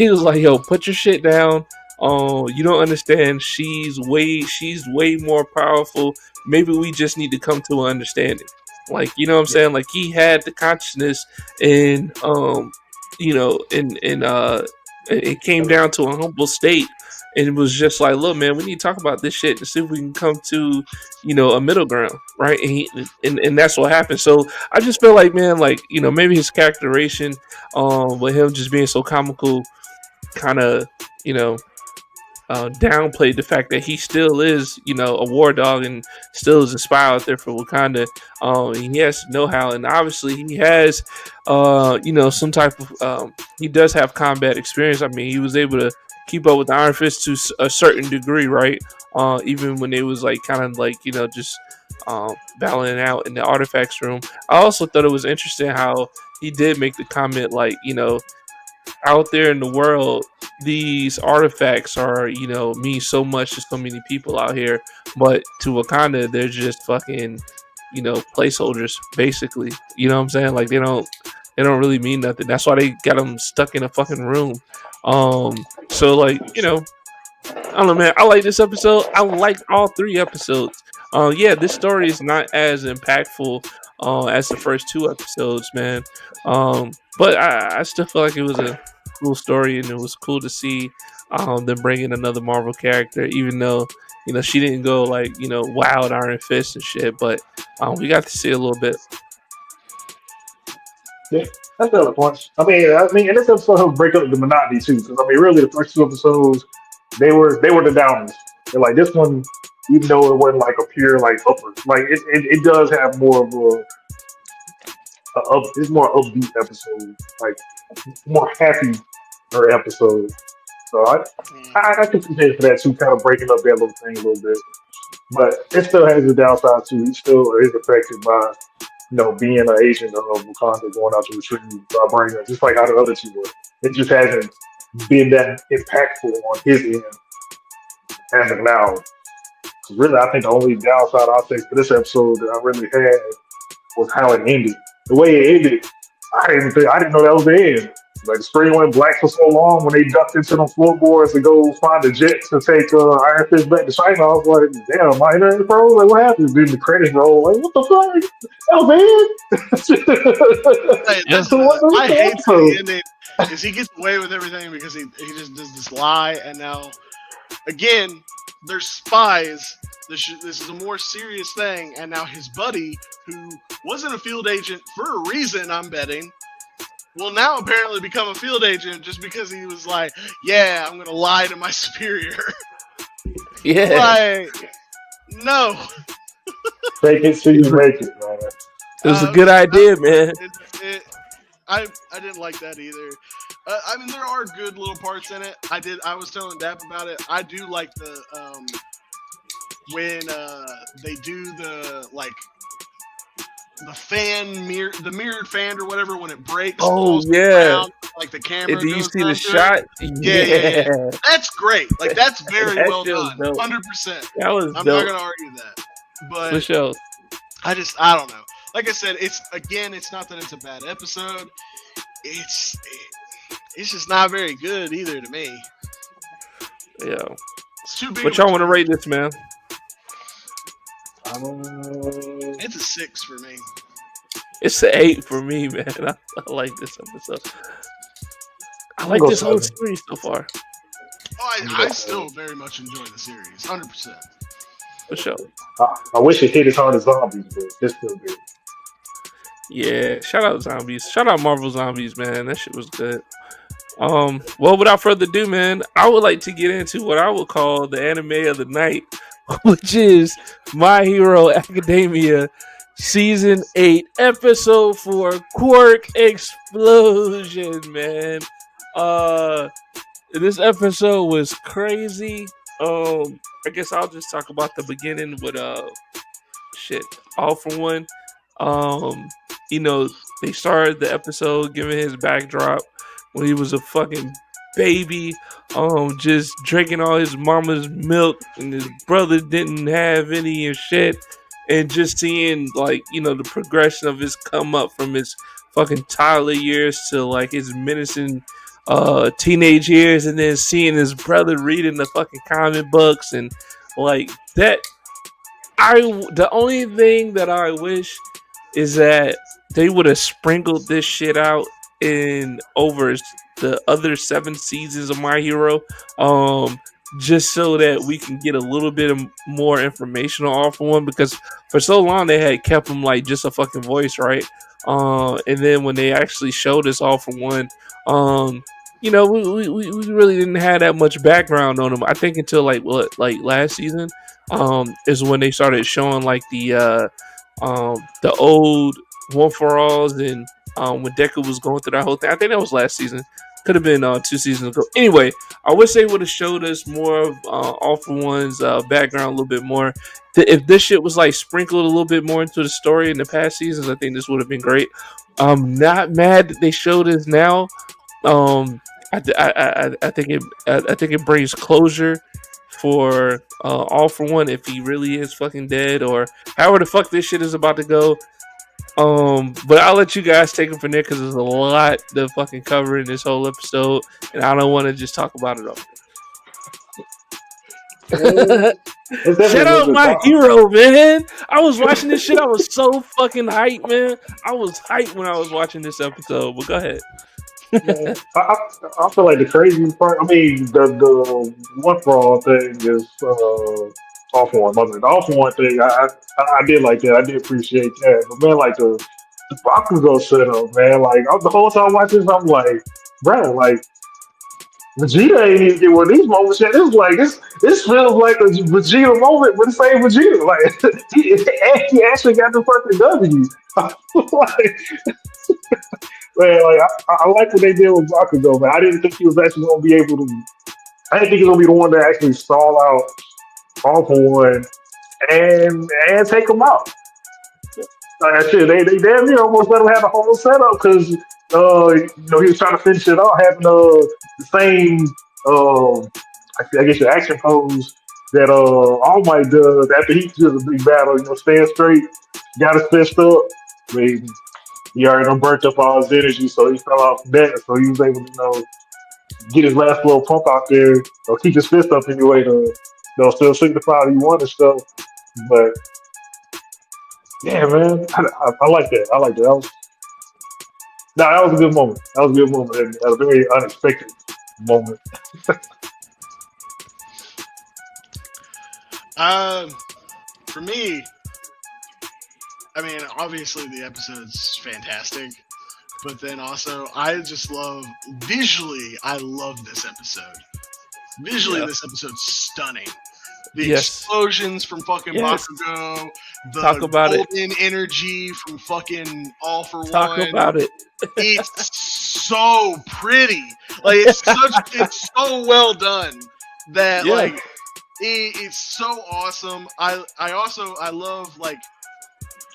was like, "Yo, put your shit down. You don't understand. She's way more powerful. Maybe we just need to come to an understanding." Like, you know what I'm saying? Like, he had the consciousness, and it came down to a humble state, and it was just like, "Look, man, we need to talk about this shit to see if we can come to, a middle ground," right? And that's what happened. So I just feel like, man, like, maybe his characterization, with him just being so comical, kind of, downplayed the fact that he still is, a war dog, and still is a spy out there for Wakanda. He has know-how, and obviously he has, some type of, he does have combat experience. I mean, he was able to keep up with the Iron Fist to a certain degree, right? Even when it was like kind of like, just battling it out in the artifacts room. I also thought it was interesting how he did make the comment, like, out there in the world, these artifacts are, mean so much to so many people out here, but to Wakanda, they're just fucking, placeholders, basically. You know what I'm saying? Like, they don't really mean nothing. That's why they got them stuck in a fucking room. So, like, I don't know, man. I like this episode. I like all 3 episodes. Yeah, this story is not as impactful as the first 2 episodes, man. But I still feel like it was a cool story, and it was cool to see them bring in another Marvel character, even though she didn't go like wild Iron Fist and shit. But we got to see a little bit. Yeah, that's the other point. And this episode helped break up the monotony too. Because really, the first two episodes they were the downers. And like this one, even though it wasn't like a pure like upper, like it does have more of it's more upbeat episode, like more happy episode. So I can compare for that too, kind of breaking up that little thing a little bit. But it still has a downside too. He still is affected by being an agent of Wakanda going out to retrieve vibranium, just like how the other two were. It just hasn't been that impactful on his end as of now. 'Cause really, I think the only downside I'll say for this episode that I really had was how it ended. The way it ended, I didn't know that was the end. Like the screen went black for so long when they ducked into them floorboards to go find the jet to take Iron Fist back to China. I was like, damn, am I in there, bro? Like, what happened? Then the credits roll. Like, what the fuck? That was it. Hey, Yeah. So what the I hate the episode? ending is he gets away with everything because he just does this lie, and now again they're spies. This is a more serious thing, and now his buddy, who wasn't a field agent for a reason, I'm betting, will now apparently become a field agent just because he was like, yeah, I'm gonna lie to my superior. Yeah. Like, no. Fake it till you make it, man. It was a good idea, man. I didn't like that either. There are good little parts in it. I was telling Dap about it. I do like the when they do the the mirrored fan or whatever when it breaks. Oh, falls to the yeah. ground, like the camera. And do you goes see the under shot? it. Yeah. That's great. Like that's very That well shit was done. dope. 100%. That was I'm dope. not gonna argue that. But For sure. I don't know. Like I said, it's not that it's a bad episode. It's just not very good either to me. Yeah. It's too big. What y'all want to rate this, man? It's a 6 for me. It's an 8 for me, man. I like this episode. I like go this whole 7. series so far. Oh, I still very much enjoy the series, 100%. For sure. I wish it hit as hard as zombies, but it's still good. Yeah. Shout out Zombies. Shout out Marvel Zombies, man. That shit was good. Well, without further ado, man, I would like to get into what I would call the anime of the night, which is My Hero Academia Season 8, Episode 4, Quark Explosion, man. This episode was crazy. I guess I'll just talk about the beginning with All for One. They started the episode giving his backdrop when he was a fucking baby, just drinking all his mama's milk, and his brother didn't have any and shit, and just seeing the progression of his come up from his fucking toddler years to like his menacing teenage years, and then seeing his brother reading the fucking comic books and like that. The only thing that I wish is that they would have sprinkled this shit out in over the other 7 seasons of My Hero, just so that we can get a little bit of more information on All for One, because for so long they had kept him like just a fucking voice, right? And then when they actually showed us All for One, we really didn't have that much background on him. I think until like last season, is when they started showing like the old One for Alls, and when Deku was going through that whole thing. I think that was last season. Could have been 2 seasons ago. Anyway, I wish they would have showed us more of All for One's background a little bit more. If this shit was like sprinkled a little bit more into the story in the past seasons, I think this would have been great. I'm not mad that they showed us now. I think it brings closure for All for One if he really is fucking dead, or however the fuck this shit is about to go. But I'll let you guys take it from there because there's a lot to fucking cover in this whole episode, and I don't want to just talk about it all. Shout out My Hero, man. I was watching this shit. I was so fucking hyped, man. I was hyped when I was watching this episode. But go ahead. I feel like the crazy part. The One for All thing is All for One. The All for One thing, I did like that. I did appreciate that. But man, like the Bakugo setup, man. Like the whole time watching this, I'm like, bro, like Vegeta ain't even get one of these moments yet. This is like this feels like a Vegeta moment, but it's ain't Vegeta. Like he actually got the fucking W. Like, man, like I like what they did with Bakugo, man. I didn't think he was actually gonna be able to. I didn't think he was gonna be the one to actually stall out All for One and take him out. Shit, they damn near almost let him have the whole setup because he was trying to finish it off having the same I guess your action pose that All Might does after he does a big battle. Stand straight, got his fist up. I mean, he already done burnt up all his energy, so he fell off that. So he was able to get his last little pump out there, or keep his fist up anyway to still signify that he won and stuff. But yeah, man, I like that. I like that. That was a good moment. That was a good moment, and a very unexpected moment. For me, I mean, obviously the episode's fantastic, but then also I just love visually. I love this episode. Visually, this episode's stunning. The explosions from fucking Bakugo, the golden energy from fucking All for One. Talk about it. It's so pretty. Like it's so well done that like it's so awesome. I love like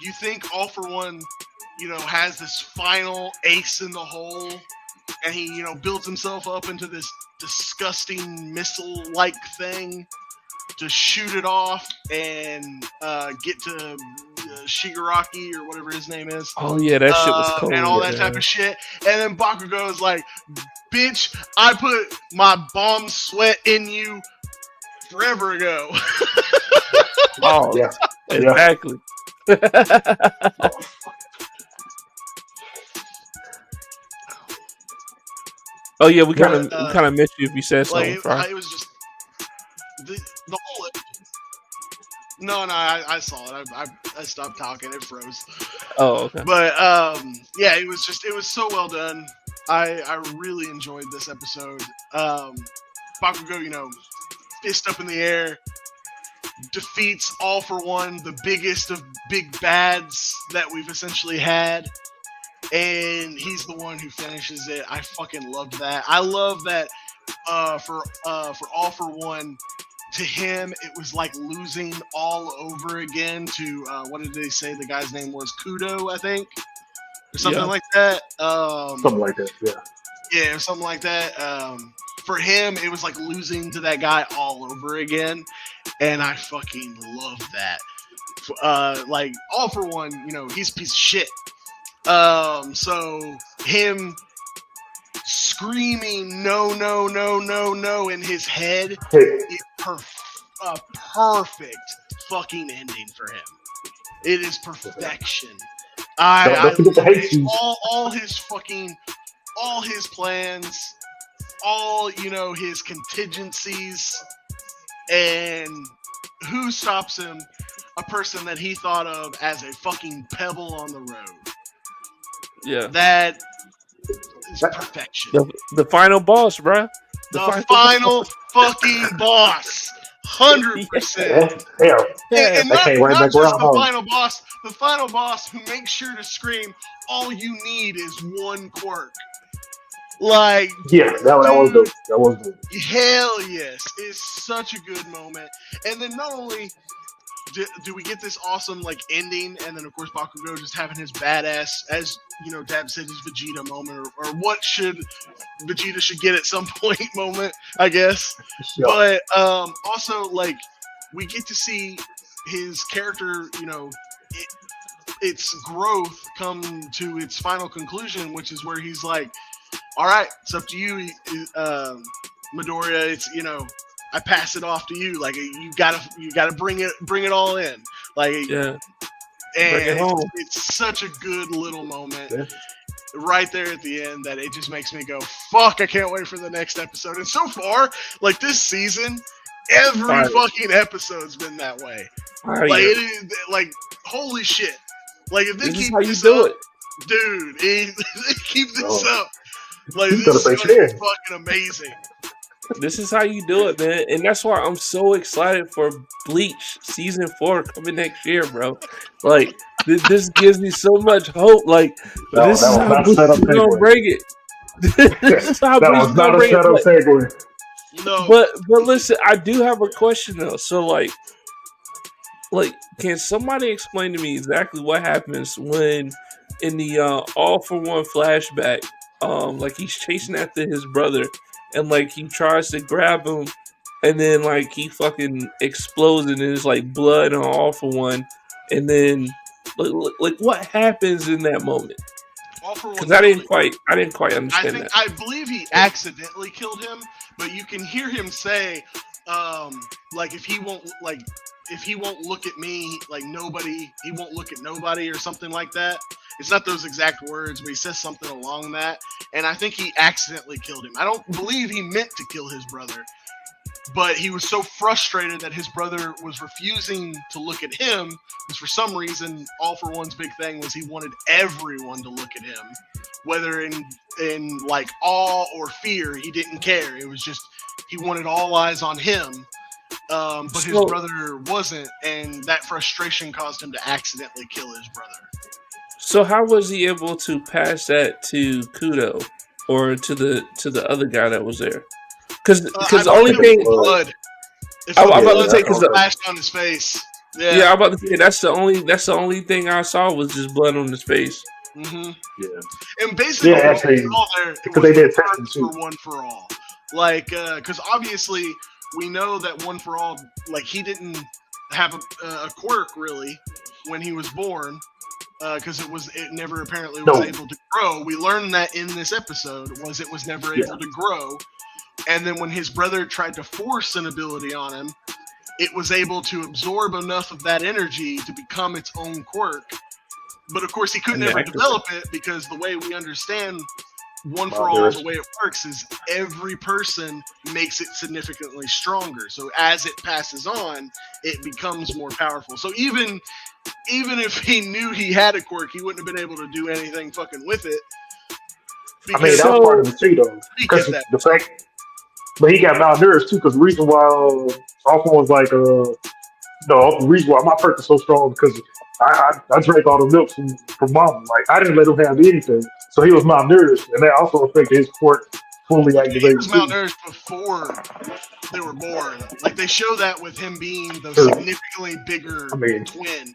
you think All for One, has this final ace in the hole, and he builds himself up into this disgusting missile-like thing to shoot it off and get to Shigaraki or whatever his name is. Oh yeah, that shit was cool. And all that type of shit. And then Bakugo is like, bitch, I put my bomb sweat in you forever ago. Oh, yeah. Exactly. Oh yeah, we kind of missed you if you said something. It was just the whole. No, I saw it. I stopped talking. It froze. Oh, okay. But yeah, it was so well done. I really enjoyed this episode. Bakugo, fist up in the air, defeats All for One, the biggest of big bads that we've essentially had. And he's the one who finishes it. I fucking loved that. I love that for All for One, to him, it was like losing all over again to, what did they say the guy's name was? Kudo, I think? Or something like that. Something like that, yeah. Yeah, something like that. For him, it was like losing to that guy all over again. And I fucking love that. Like, All for One, he's a piece of shit. So him screaming no, no, no, no, no in his head is a perfect fucking ending for him. It is perfection. All his plans, all his contingencies, and who stops him? A person that he thought of as a fucking pebble on the road. Yeah. That is perfection. The final boss, bruh. The final fucking boss. 100%. Yeah. And not just the final boss. The final boss who makes sure to scream, all you need is one quirk. Like, yeah, that was good. That was good. Hell yes. It's such a good moment. And then not only do we get this awesome ending, and then of course Bakugo just having his badass, as Dab said, his Vegeta moment, or what Vegeta should get at some point moment, I guess. Sure. But also we get to see his character, its growth come to its final conclusion, which is where he's like, all right, it's up to you, Midoriya. It's I pass it off to you. Like you gotta bring it all in. Like yeah, and it's such a good little moment right there at the end that it just makes me go, fuck! I can't wait for the next episode. And so far, this season, every fucking episode's been that way. It is holy shit. Like if they keep how you do it. Dude, keep this up. Like, He's this gonna is say going to be shit. fucking amazing. This is how you do it, man, and that's why I'm so excited for Bleach season 4 coming next year, bro. Like, this gives me so much hope. Like, That this is was how not a Bleach setup is gonna segue. bring it. This is how That Bleach was is gonna not a bring it. setup segue. No. But listen, I do have a question though. So like, can somebody explain to me exactly what happens when in the All for One flashback, like he's chasing after his brother, and like he tries to grab him, and then like he fucking explodes, and there's like blood on All for One, and then like what happens in that moment? All for One. Because I didn't quite understand that. I believe he accidentally killed him, but you can hear him say, like if he won't look at me, like he won't look at nobody or something like that. It's not those exact words, but he says something along that. And I think he accidentally killed him. I don't believe he meant to kill his brother, but he was so frustrated that his brother was refusing to look at him, because for some reason, All for One's big thing was he wanted everyone to look at him, whether in like awe or fear. He didn't care. It was just he wanted all eyes on him. But his brother wasn't, and that frustration caused him to accidentally kill his brother. So how was he able to pass that to Kudo or to the other guy that was there? Because the only thing blood. I'm about to say, because flashed on his face. Yeah, I'm about to say that's the only thing I saw was just blood on his face. Mm-hmm. Yeah, and basically, yeah, actually, because they did testing for One for All. Like, because obviously we know that One for All, like he didn't have a quirk really when he was born. Because it never apparently was able to grow. We learned that in this episode it was never able to grow. And then when his brother tried to force an ability on him, it was able to absorb enough of that energy to become its own quirk. But of course, he couldn't ever develop it, because the way we understand One for All, the way it works is every person makes it significantly stronger. So as it passes on, it becomes more powerful. So even if he knew he had a quirk, he wouldn't have been able to do anything fucking with it. I mean, that was part of it too, though. Because the fact, but he got malnourished too. Because the reason why Alpha was like, no, the reason why my perk is so strong because I drank all the milk from mom. Like I didn't let him have anything, so he was malnourished, and that also affected his quirk fully activated. He was malnourished before they were born. Like they show that with him being the significantly bigger twin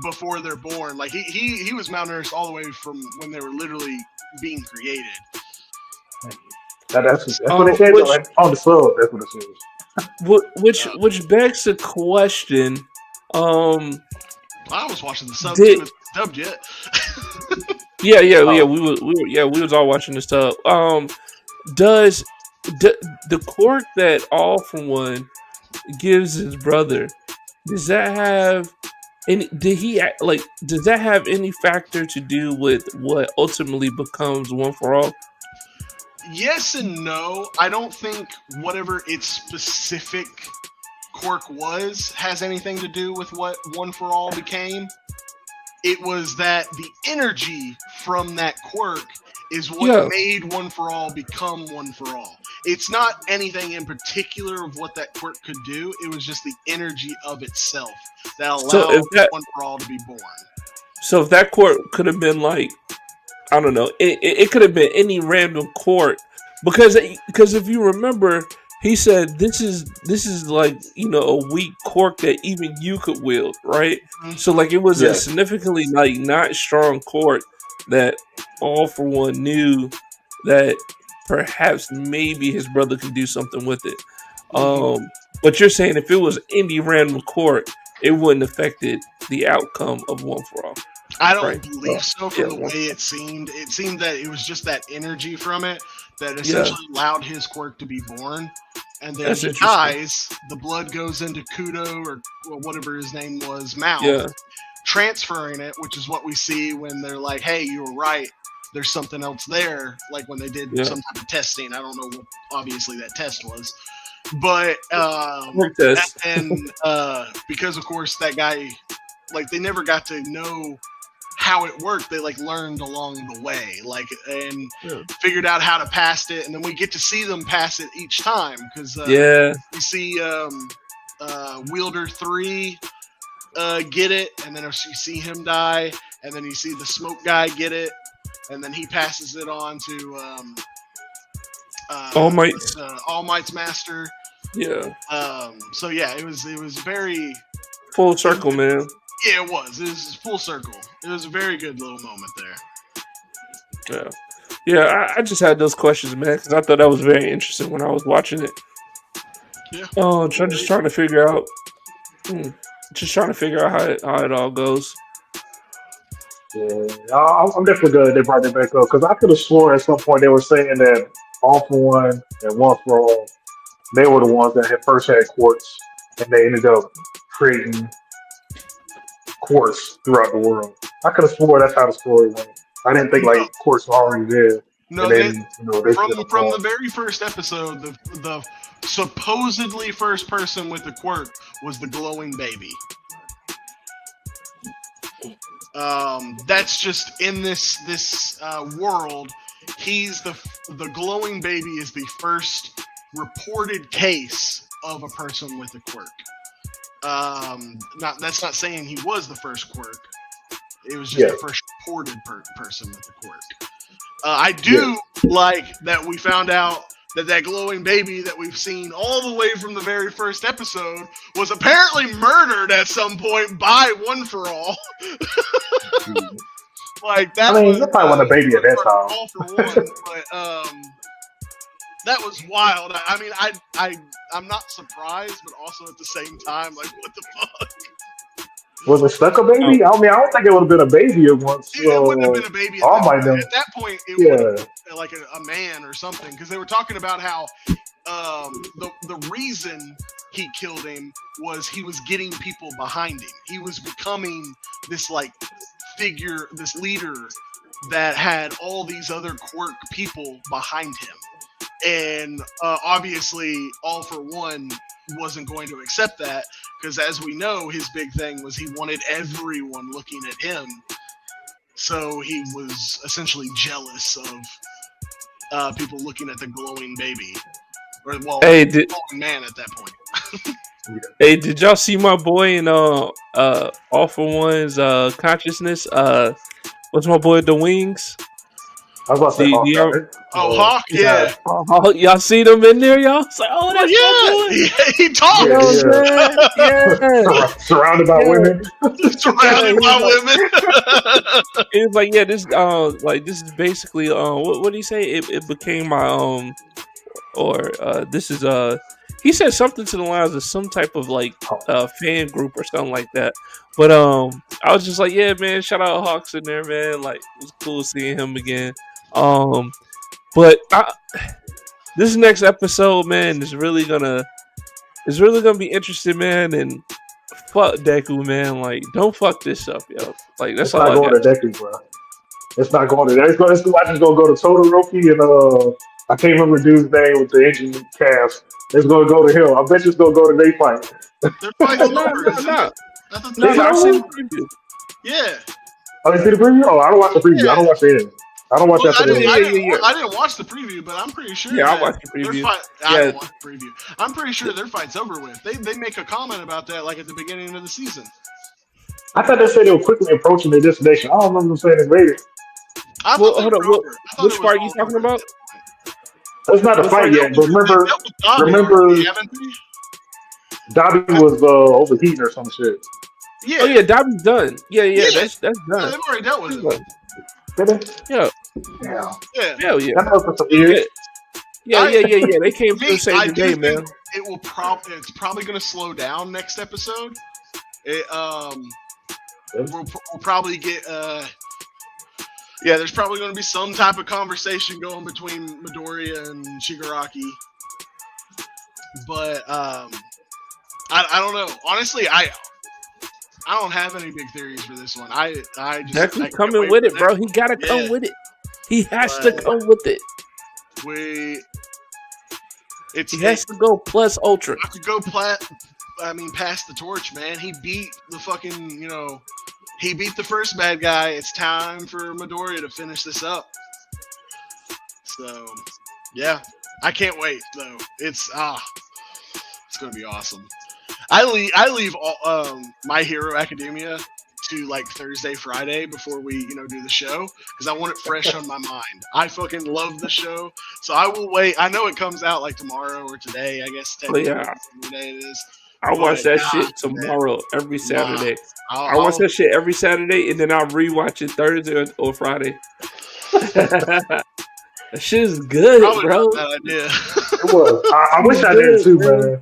before they're born. Like he was malnourished all the way from when they were literally being created. That's what they said on the sub. That's what it says. Which begs the question. I was watching the sub too. It's dubbed yet. Yeah. We was all watching the sub. Does the quirk that All for One gives his brother, does that have any? Does that have any factor to do with what ultimately becomes One for All? Yes and no. I don't think whatever its specific quirk has anything to do with what One for All became. It was that the energy from that quirk is what made One for All become One for All. It's not anything in particular of what that quirk could do. It was just the energy of itself that allowed One for All to be born. So if that quirk could have been like, I don't know, it could have been any random quirk, because if you remember, he said this is like, you know, a weak quirk that even you could wield, right? Mm-hmm. So like it was a significantly like not strong quirk that All for One knew that perhaps maybe his brother could do something with it. Mm-hmm. But you're saying if it was any random quirk, it wouldn't affected the outcome of One for All. I don't believe so from the way it seemed. It seemed that it was just that energy from it that essentially allowed his quirk to be born. And then he dies, the blood goes into Kudo or whatever his name was, mouth, transferring it, which is what we see when they're like, hey, you were right, there's something else there, like when they did some type of testing. I don't know what obviously that test was. But and because of course that guy, like they never got to know how it worked. They like learned along the way, like and figured out how to pass it, and then we get to see them pass it each time because you see Wielder 3 get it, and then you see him die, and then you see the smoke guy get it, and then he passes it on to All Might's master. Yeah. So yeah, it was very full circle, man. Yeah, it was full circle. It was a very good little moment there. Yeah. I just had those questions, man, because I thought that was very interesting when I was watching it. Yeah. Oh, just trying to figure out. Just trying to figure out how it all goes. Yeah, I'm definitely glad they brought that back up because I could have sworn at some point they were saying that All For One and One For All, they were the ones that first had quartz, and they ended up creating quartz throughout the world. I could have sworn that's how the story went. I didn't think like quartz was already there. No, then, from the very first episode, the supposedly first person with the quirk was the glowing baby. That's just in this world. He's the glowing baby is the first reported case of a person with a quirk. That's not saying he was the first quirk. It was just the first reported person with the quirk. I do like that we found out that glowing baby that we've seen all the way from the very first episode was apparently murdered at some point by One For All. Like that. I mean, you probably want a baby at that time. All For One, but that was wild. I mean, I'm not surprised, but also at the same time, like, what the fuck? Was it stuck a baby? I mean, I don't think it would have been a baby at once. It wouldn't have been a baby at that point. It would have been like a man or something, because they were talking about how the reason he killed him was he was getting people behind him. He was becoming this like figure, this leader that had all these other quirk people behind him. And obviously, All For One wasn't going to accept that because, as we know, his big thing was he wanted everyone looking at him. So he was essentially jealous of people looking at the glowing baby, or glowing man at that point. Hey, did y'all see my boy in All For One's consciousness? What's my boy the Wings? I was about to say Hawk, yeah. Y'all see them in there, y'all? It's like, oh, that's yeah, he talks. Yeah. Surrounded by women. Surrounded by women. It was like, this is basically what did he say? It became my this is he said something to the lines of some type of like fan group or something like that. But I was just like, yeah, man, shout out Hawks in there, man. Like, it was cool seeing him again. But this next episode, man, is really gonna be interesting, man. And fuck Deku, man. Like, don't fuck this up, yo. Like, that's all I got. It's not going to Deku, bro. It's not going to that. I just gonna go to Todoroki and I can't remember the dude's name with the engine cast. It's gonna go to him. I bet you it's gonna go to their fight. Their fight's over. No, I've seen the preview. Yeah. Oh, you see the preview? Oh, I don't watch the preview. I don't watch the end. I don't watch that. I didn't watch the preview, but I'm pretty sure. Yeah, I watched the preview. I didn't watch the preview. I'm pretty sure their fight's over with. They make a comment about that like at the beginning of the season. I thought they said they were quickly approaching their destination. I don't remember them saying it's later. Hold on. Which part are you talking about? It's not a fight yet, but remember, Dobby was overheating or some shit. Yeah. Oh yeah, Dobby's done. Yeah, that's done. Yeah, they've already dealt with it. Did they? Yeah. Hell yeah. That was for some years. Yeah. They came through the same day, man. It's probably going to slow down next episode. We'll probably get there's probably going to be some type of conversation going between Midoriya and Shigaraki. But I don't know. Honestly, I don't have any big theories for this one. I just Deku's coming with it, bro. He gotta come with it. He has to come with it. He has to go plus ultra. To go past the torch, man. He beat the fucking, he beat the first bad guy. It's time for Midoriya to finish this up. So, yeah, I can't wait though. It's gonna be awesome. I leave all, My Hero Academia to like Thursday, Friday before we do the show because I want it fresh on my mind. I fucking love the show, so I will wait. I know it comes out like tomorrow or today. I guess technically what day it is. I watch that shit tomorrow every Saturday. I watch that shit every Saturday, and then I'll rewatch it Thursday or Friday. That shit is good, bro. That idea. It was. I wish I did too, man.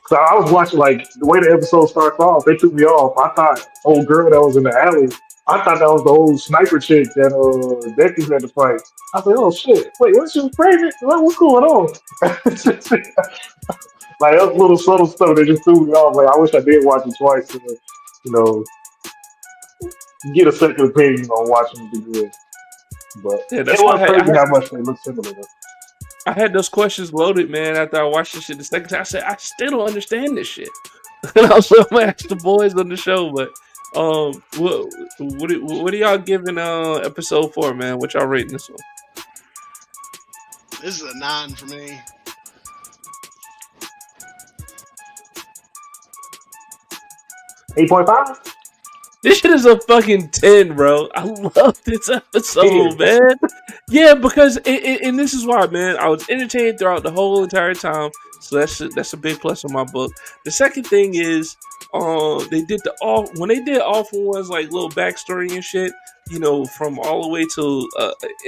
So I was watching, like, the way the episode starts off, they threw me off. I thought old girl that was in the alley, I thought that was the old sniper chick that Becky's had to fight. I said, oh shit, wait, what, she was pregnant? What's going on? Like, that was little subtle stuff that just threw me off. Like, I wish I did watch it twice to, get a second opinion on watching it again. But yeah, it was crazy how much they look similar. I had those questions loaded, man. After I watched this shit the second time, I said I still don't understand this shit. And I was gonna ask the boys on the show, but what are y'all giving episode 4, man? What y'all rating this one? This is a 9 for me. $8.5. This shit is a fucking 10, bro. I love this episode, man. Yeah, because and this is why, man. I was entertained throughout the whole entire time, so that's a big plus in my book. The second thing is, they did when they did all for one's like little backstory and shit, from all the way to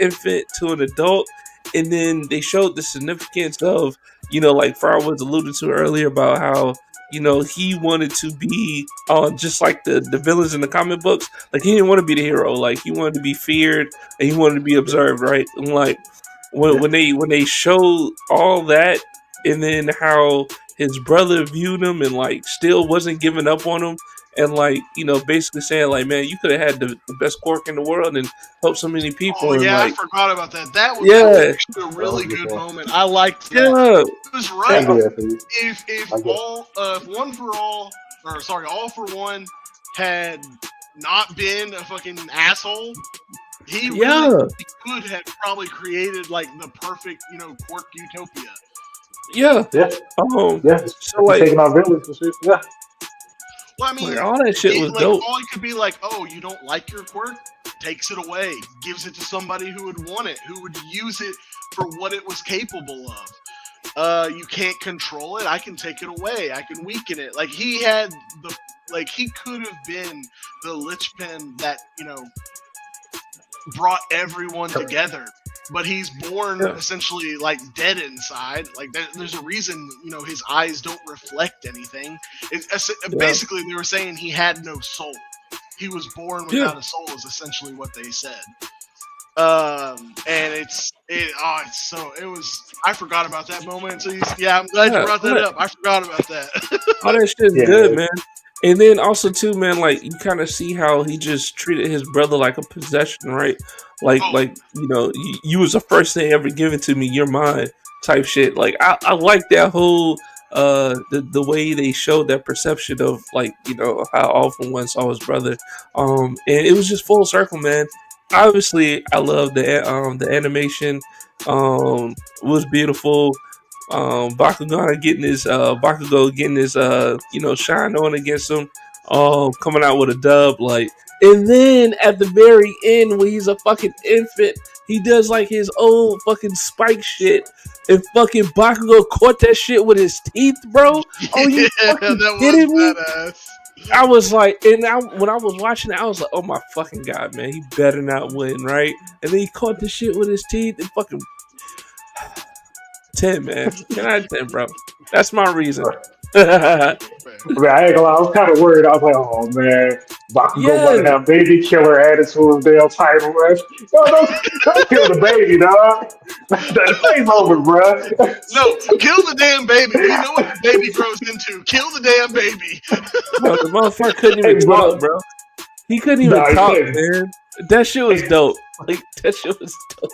infant to an adult, and then they showed the significance of, like Farrah was alluding to earlier about how. He wanted to be just like the villains in the comic books. Like, he didn't want to be the hero. Like, he wanted to be feared and he wanted to be observed, right? And like when they showed all that, and then how his brother viewed him and like still wasn't giving up on him, and like basically saying like, man, you could have had the best quirk in the world and helped so many people. Oh yeah, like, I forgot about that. That was actually a really good moment. I liked that. Yeah, it was right. If All for One had not been a fucking asshole, he really could have probably created like the perfect quirk utopia. Yeah. So like taking our village and shit. Yeah. Well, I mean, all that shit was dope. All it could be like, oh, you don't like your quirk? Takes it away, gives it to somebody who would want it, who would use it for what it was capable of. You can't control it. I can take it away. I can weaken it. Like, he could have been the linchpin that brought everyone together. But he's born essentially like dead inside. Like, there's a reason his eyes don't reflect anything. Basically, they were saying he had no soul. He was born without a soul, is essentially what they said. And I forgot about that moment. So I'm glad you brought that up. I forgot about that. All that shit's good, man. And then also too, man, like, you kind of see how he just treated his brother like a possession, right? Like you was the first thing ever given to me. You're mine, type shit. Like, I like that whole the way they showed that perception of like how All for One saw his brother. And it was just full circle, man. Obviously, I love the animation. Was beautiful. Bakugo getting his shine on against him, coming out with a dub, like, and then at the very end when he's a fucking infant, he does like his old fucking spike shit, and fucking Bakugo caught that shit with his teeth, bro. Oh, you fucking kidding me? Badass. I was like, when I was watching it, I was like, oh my fucking god, man, he better not win, right? And then he caught the shit with his teeth and fucking 10, man. 10 out of 10, bro. That's my reason. I ain't gonna lie, I was kind of worried. I was like, oh man, Bakugo might have baby killer added to his damn title. Man. No, don't kill the baby, dog. The play's over, bro. No, kill the damn baby. We know what the baby grows into. Kill the damn baby. No, the motherfucker couldn't even talk, bro. He couldn't even talk, man. That shit was dope. Like, that shit was dope.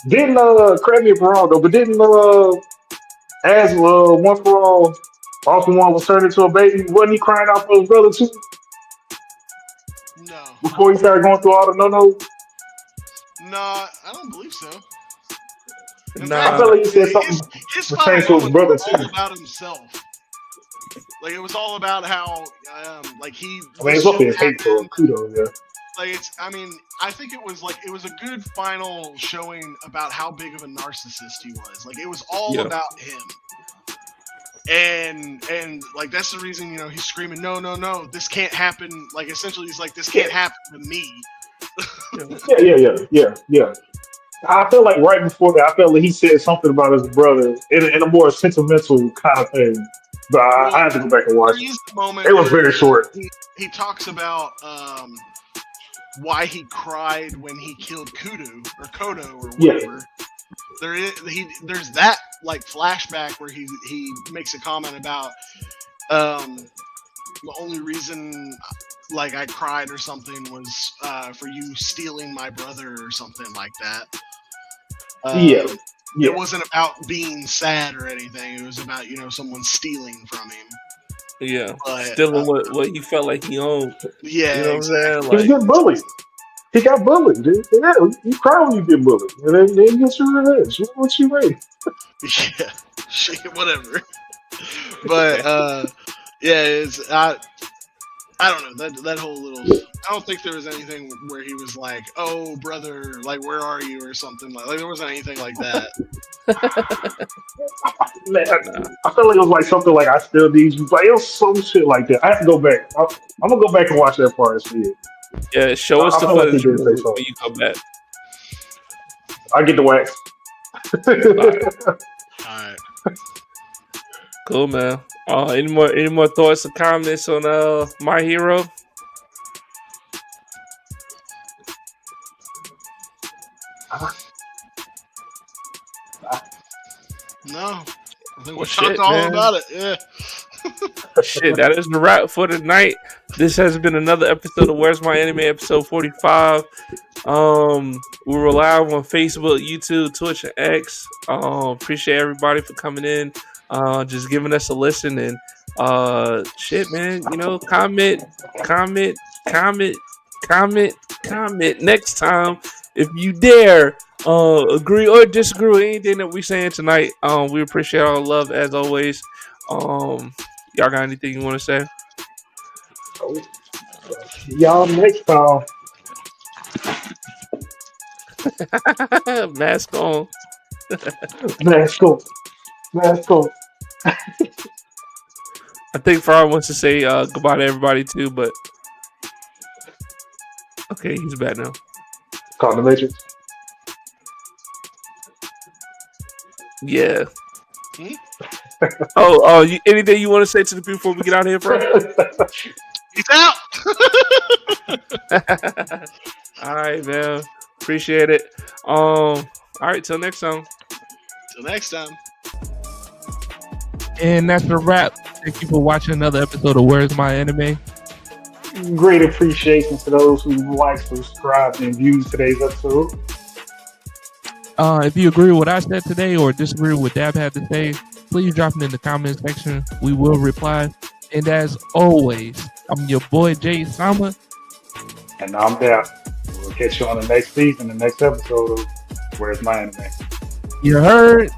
Didn't correct me if I'm wrong though, but didn't as One for All for One was turned into a baby, wasn't he crying out for his brother too? No. Before he started going through all the no-nos? No, I don't believe so. In I fact, felt like he said something his pertaining final to his moment brother, was all too. about himself. Like, it was all about how, like, I mean, this it's okay shit to hate for happened. kudos, yeah. Like, I think it was a good final showing about how big of a narcissist he was. Like, it was all Yeah. about him. And like, that's the reason, he's screaming, no, this can't happen. Like, essentially, he's like, this can't happen to me. Yeah. I feel like right before that, I felt like he said something about his brother in a more sentimental kind of thing. But Well, I had to go back and watch there it. is the moment It was where very short. he talks about why he cried when he killed Kudu or Kodo or whatever. Yeah. There's that like flashback where he makes a comment about the only reason like I cried or something was for you stealing my brother or something like that. Yeah. It wasn't about being sad or anything. It was about someone stealing from him. Yeah, But, stealing what he felt like he owned. Yeah, You know exactly. what I'm saying? He Like, get bullied. He got bullied, dude. Yeah, you cry when you get bullied. And then you get your revenge. What you ready? Yeah, shit, whatever. But yeah, I don't know that whole little. I don't think there was anything where he was like, "Oh, brother, like where are you?" or something like there wasn't anything like that. Man, I felt like it was like something like I still need you. Like it was some shit like that. I have to go back. I'm gonna go back and watch that part and see it. yeah, show us I the feel like he footage did say when something. you come back. I get the wax. All right. Cool, man. Any more thoughts or comments on My Hero? No, I think we Well, talked shit, all man. about it. Yeah. Shit, that is the wrap for tonight. This has been another episode of Where's My Anime, episode 45. We were live on Facebook, YouTube, Twitch, and X. Appreciate everybody for coming in, just giving us a listen, and shit, man. Comment next time if you dare. Agree or disagree with anything that we saying tonight. We appreciate all the love as always. Y'all got anything you want to say? Y'all next time. Mask on. Let's go. Let's go. I think Farah wants to say goodbye to everybody too, but okay, he's back now. Call the Matrix. Yeah. Hmm? Anything you want to say to the people before we get out of here, bro? Peace out. All right, man. Appreciate it. All right, till next time. Till next time. And that's a wrap. Thank you for watching another episode of Where's My Anime. Great appreciation to those who like, subscribed, and viewed today's episode. If you agree with what I said today or disagree with what Dab had to say, please drop it in the comment section. We will reply. And as always, I'm your boy Jay Sama. And I'm down. We'll catch you on the next season, the next episode of Where's My Anime. You heard?